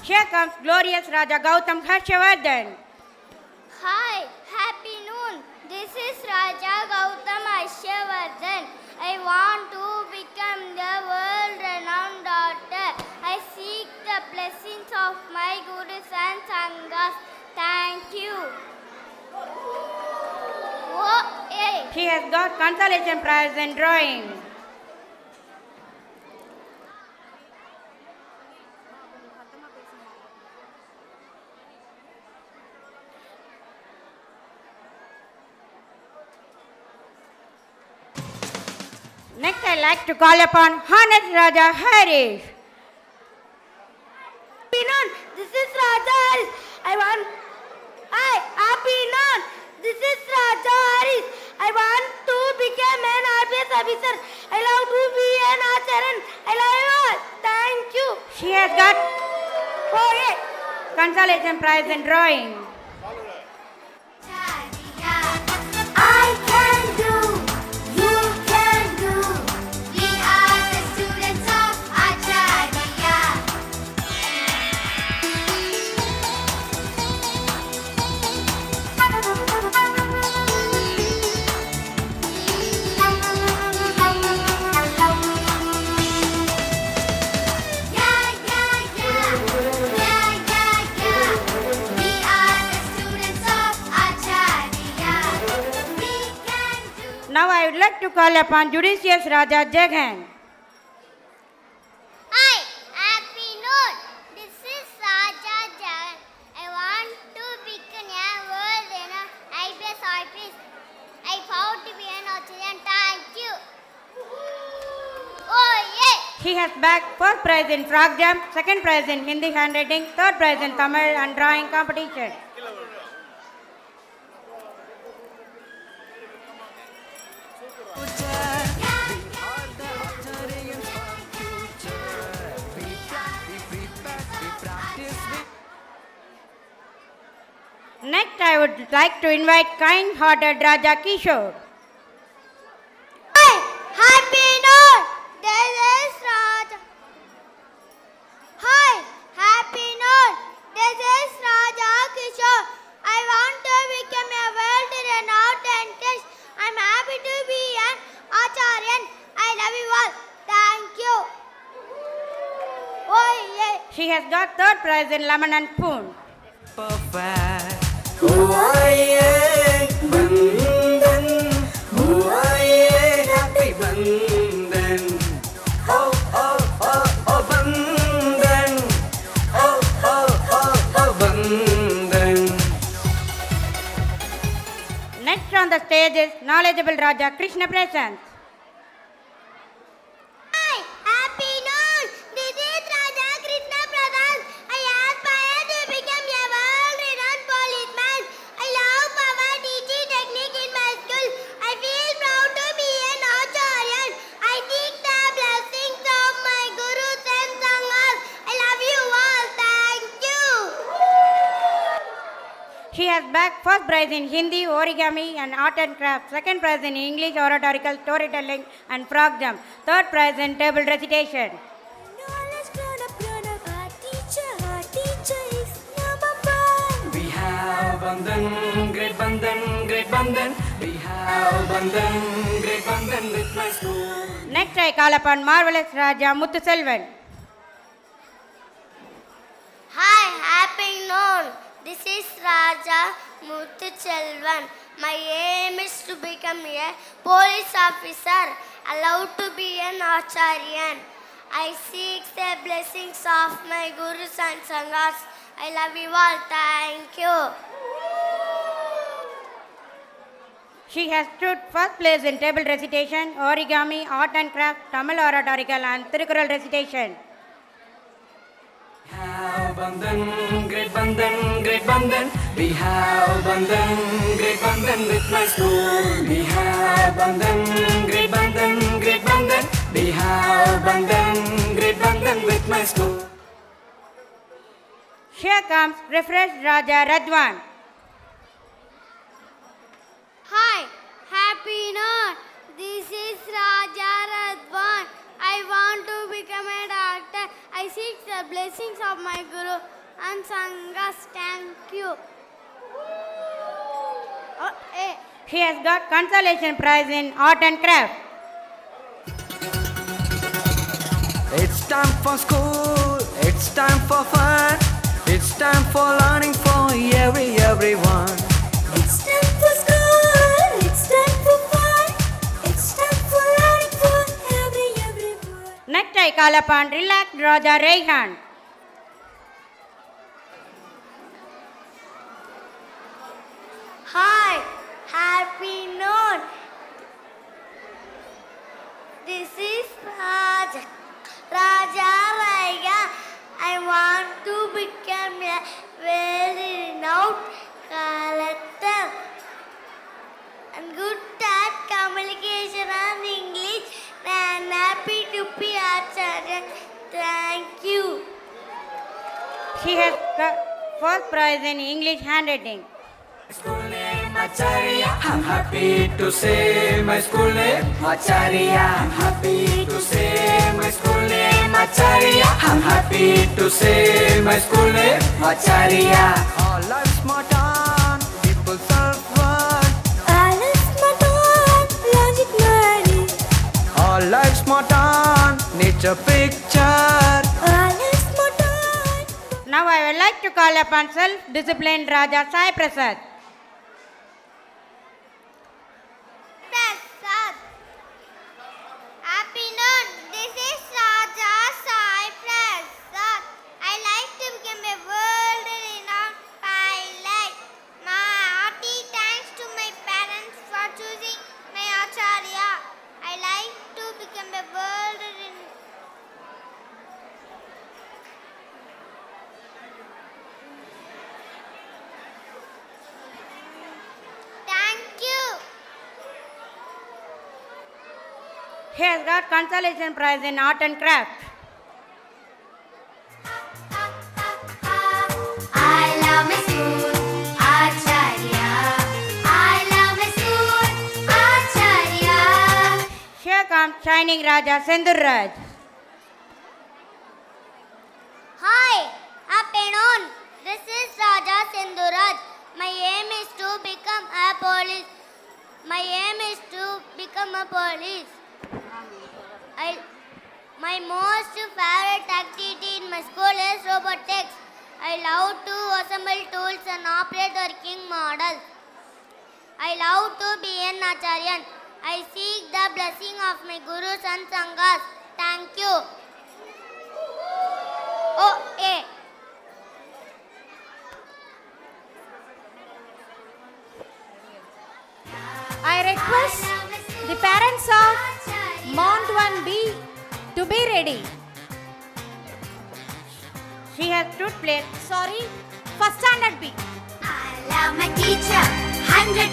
Here comes glorious Raja Gautam Harshavardhan. Hi, happy noon. This is Raja Gautam Harshavardhan. I want to become the world-renowned doctor. I seek the blessings of my gurus and sanghas. Thank you. He has got consolation prize in drawing. Next, I like to call upon Honest Raja Harish. This is Raja Haris. Hi, happy noon. This is Raja Haris. I want to become an RPS officer. I love to be an Acharyan. I love you all. Thank you. She has got consolation prize in drawing. I can do, you can do. We are the students of Acharya. Now I would like to call upon Judicious Raja Jaghan. Hi, happy noon. This is Raja Jagan. I want to become a world-renowned IPS officer. I found to be an Acharyan. Thank you. Oh, yeah. He has bagged first prize in frog jump, second prize in Hindi handwriting, third prize in Tamil and drawing competition. Next, I would like to invite kind-hearted Raja Kishore. Hi, happy noon. This is Raja. Hi, happy noon. This is Raja Kishore. I want to become a world-renowned dentist. I'm happy to be an Acharyan. I love you all. Thank you. Oh, yeah. She has got third prize in lemon and spoon. Perfect. Bandhan, happy Bandhan. Oh, oh, oh, oh, Bandhan. Oh, oh, oh, oh, Bandhan. Next on the stage is knowledgeable Raja Krishna Prasad. Hi, happy noon. This is Raja Krishna Prasad. I aspire to become a world-renowned policeman. I love power teaching technique in my school. I feel proud to be an Acharyan. I seek the blessings of my gurus and sanghas. I love you all. Thank you. She has bagged first prize in Hindi, origami and art and craft, second prize in English, oratorical, storytelling and frog jump, third prize in table recitation. We have Bandhan, great Bandhan, great Bandhan. We have Bandhan, great Bandhan with my school. Next, I call upon marvelous Raja Muthuselvan. Hi, happy noon. This is Raja Muthuselvan. My aim is to become a police officer, allowed to be an Acharyan. I seek the blessings of my Gurus and Sanghas. I love you all. Thank you. She has stood first place in table recitation, origami, art and craft, Tamil oratorical and Thirukural recitation. Have Bandhan, great Bandhan, great Bandhan. We have Bandhan, great Bandhan with my school. We have Bandhan, great Bandhan, great Bandhan. We have Bandhan, great Bandhan with my school. Here comes refreshed Raja Radwan. Hi, happy Noor. This is Raja Radwan. I want to become a doctor. I seek the blessings of my Guru and Sanghas. Thank you. He has got consolation prize in art and craft. It's time for school, it's time for fun, it's time for learning for everyone. It's time for school. It's time for fun. It's time for learning for everyone. Next I call upon relaxed Raja Raihan. Hi, happy noon. This is Raja Raihan. I want to become a very renowned collector and good at communication and English. I am happy to be Acharya. Thank you. She has got first prize in English handwriting. Acharya, I'm happy to say my school name. Acharya, I'm happy to say my school name. Acharya, I'm happy to say my school name. Acharya, all life's modern, people self-worth. All is modern, logic learning. All life's modern, nature picture. All is modern. Now I would like to call upon self-disciplined Raja Sai Prasad. Prasad. Happy noon. This is Raja Sai Prasad. I like to become a world-renowned pilot. My hearty thanks to my parents for choosing my Acharya. I like to become a world-renowned. Thank you. He has got consolation prize in art and craft. I love my school, Acharya. I love my school, Acharya. Here comes shining Raja Sendur Raj. Hi, happy noon. This is Raja Sinduraj. My aim is to become a police. My aim is to become a police. My most favorite activity in my school is robotics. I love to assemble tools and operate working models. I love to be an Acharyan. I seek the blessing of my Gurus and Sanghas. Thank you. I request the parents of Mount 1B to be ready. She has stood place. Sorry, first standard B. I love my teacher, 100%.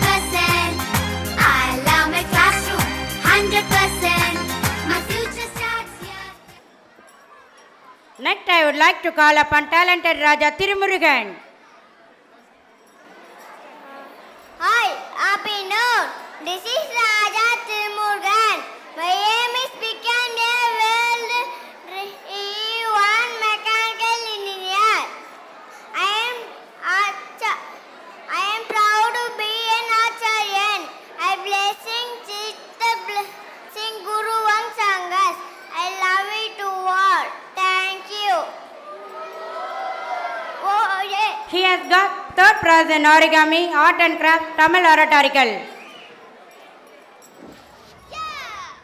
I love my classroom, 100%. My future starts here. Next I would like to call upon talented Raja Tirumurugan. Hi, happy noon. This is Raja Tirumurugan. My aim is become a world renowned mechanical engineer. I am proud to be an Acharyan. I blessing the blessing Guru and Sanghas. I love it to all. Thank you. Oh yeah. He has got third prize in origami, art and craft, Tamil oratorical.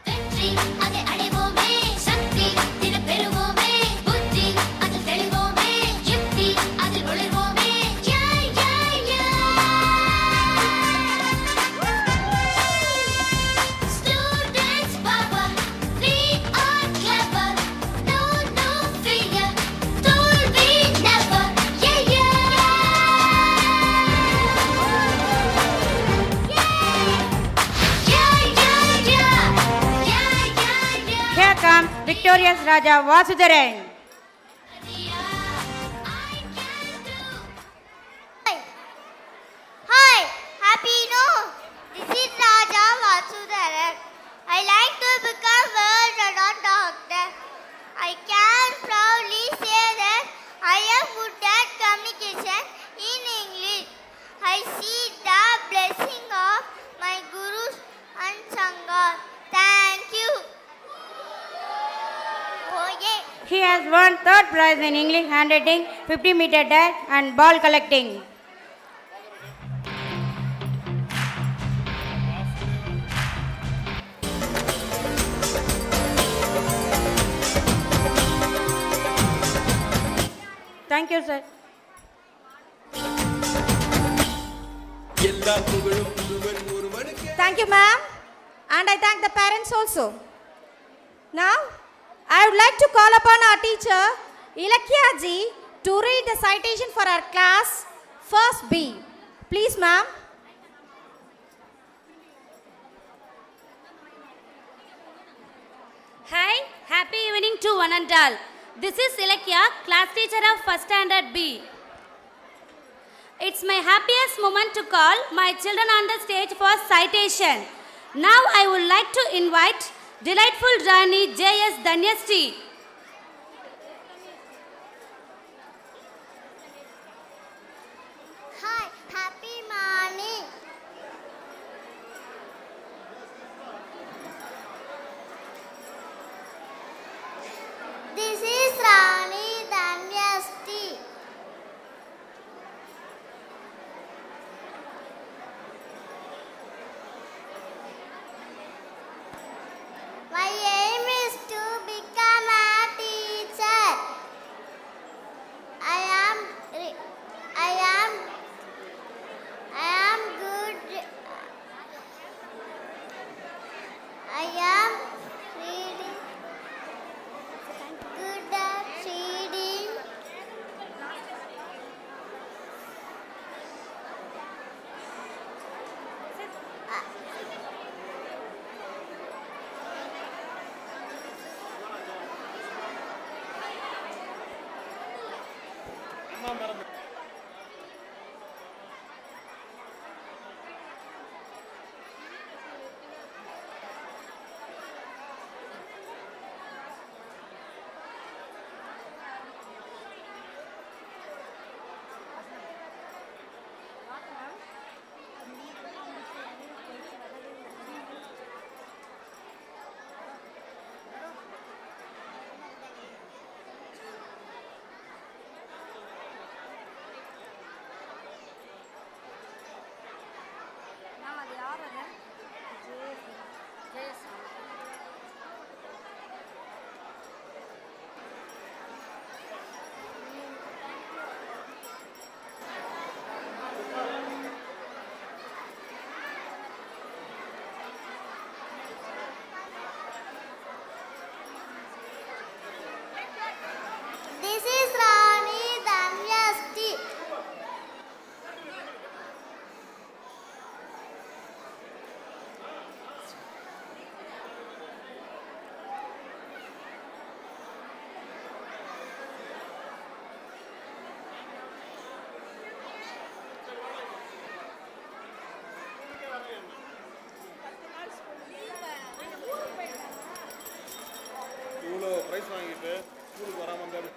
வெற்றி அதை அடைவோமே சக்தி தினப்பெருமை Victorious Raja Vasudharan. Hi, happy Noor. This is Raja Vasudharan. I like to become world-renowned doctor. I can proudly say that I am good at communication in English. I see the blessing of my gurus and sanghas. Thank you. Oh yeah. He has won 3rd prize in English handwriting, 50-meter dash and ball collecting. Thank you, sir. Thank you, ma'am. And I thank the parents also. Now, I would like to call upon our teacher, Ilakya ji, to read the citation for our class, first B. Please, ma'am. Hi, happy evening to one and all. This is Ilakya, class teacher of first standard B. It's my happiest moment to call my children on the stage for citation. Now I would like to invite delightful Rani J.S. Danyasti. Hi, happy morning. This is Rani Danyasti. My aim is to become a teacher. I am good. I am reading. Good at reading. This is Rani Danyasti. இவ்வளோ ப்ரைஸ் வாங்கிட்டு ஸ்கூலுக்கு வராமல் இருந்தாலும்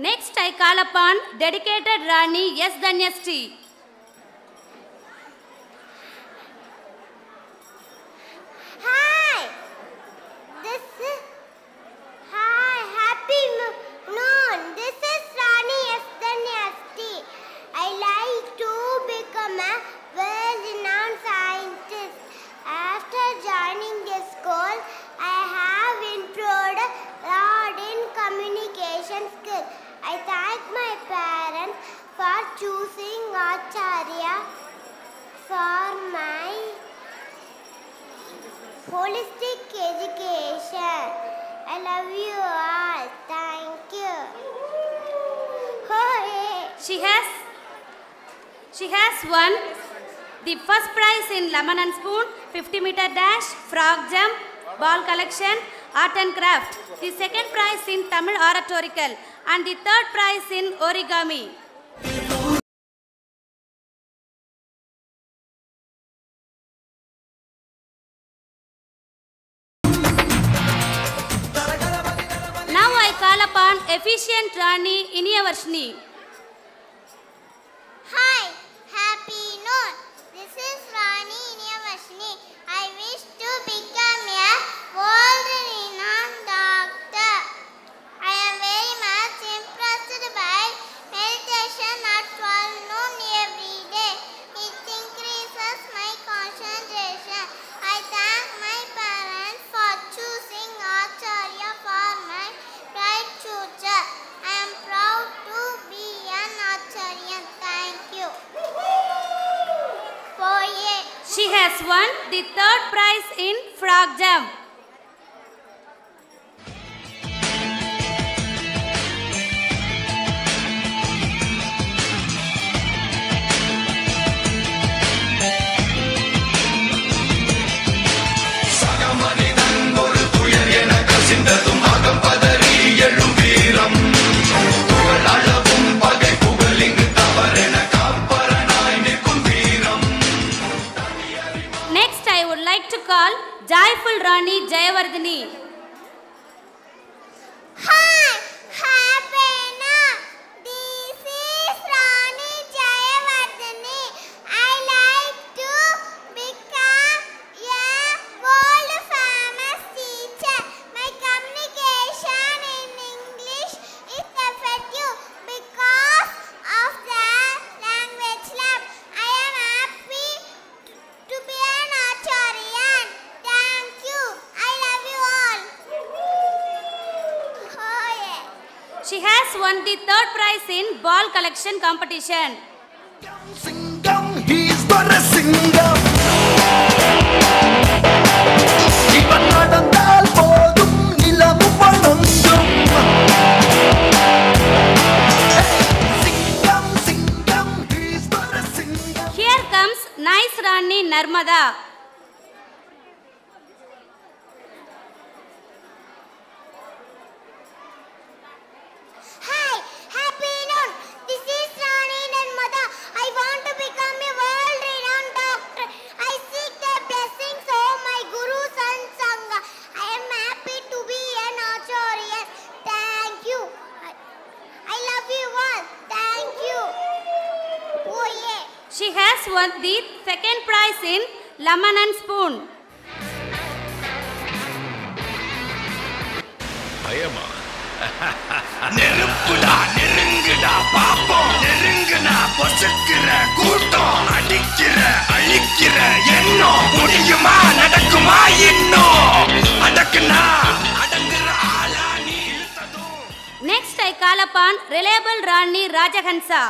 Next I call upon dedicated Rani S. Danyasti. Hi. Happy noon. This is Rani S. Danyasti. I like I thank my parents for choosing Acharya for my holistic education. I love you all. Thank you. She has won the first prize in lemon and spoon, 50-meter dash, frog jump, ball collection, art and craft, the second prize in Tamil oratorical, and the third prize in origami. Now I call upon efficient Rani Iniyavarshini. Hi, happy noon. This is Rani Iniyavarshini. I wish to become a world-renowned doctor. I am very much impressed by meditation at 12 noon every day. It increases my concentration. I thank my parents for choosing Acharya for my bright future. I am proud to be an Acharya. Thank you. She has won the third prize in frog jump. Next, I would like to call Joyful Rani Jayavardhini. Hi, happy noon. This is Rani Jayavardhani. I like to become a world famous teacher. My communication in English is effective because of the language lab. I am happy to be an Acharyan. Thank you. I love you all. Oh, yeah. She has won the third prize in ball collection competition. He's got a singam. இவன் நடந்தால் போதும் நிலமும் வணங்கும். Singam, singam, he's got a singam. Here comes Nice Rani Narmada. Hi, happy noon. This is Rani Narmada. I want to become a world-renowned doctor. I seek the blessings of my gurus and sangha. I am happy to be an Acharya. Thank you. I love you all. Thank you. Oh yeah. She has won the second prize in lemon and spoon. பயமா நெருப்புடா நெருங்குடா பாப்போம் நெருங்குனா பொசுக்கிற கூட்டம் அடிக்கிற அழிக்கிற எண்ணம் முடியுமா நடக்குமா இன்னும் அடக்குனா அடங்குற ஆளா நீ இழுத்ததும். Next, I call upon reliable Rani Rajahansa.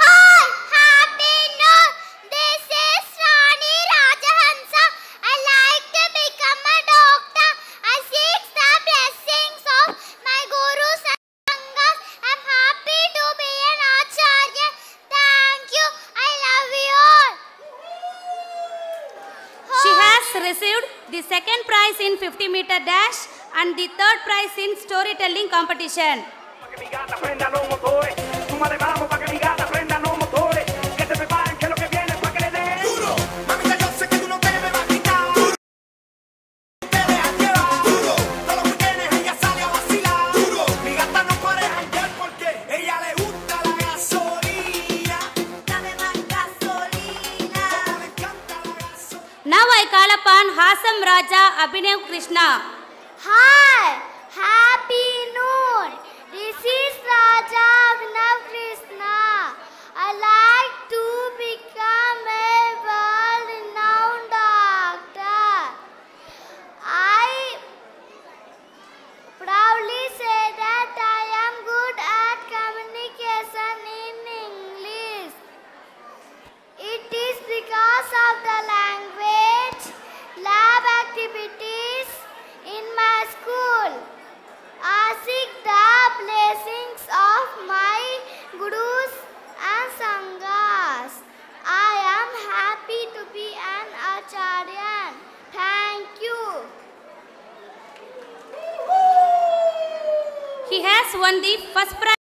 Hi, happy noon. This is Rani Rajahansa. I like to become a doctor. I seek the blessings of my gurus and sanghas. I'm happy to be an Acharya. Thank you. I love you all. She has received the second prize in 50-meter dash and the third prize in storytelling competition. Now I call upon Hasam Raja Abhinav Krishna. Hi, happy noon. This is Raja Abhinav Krishna. I like to become a world-renowned doctor. I has won the first prize.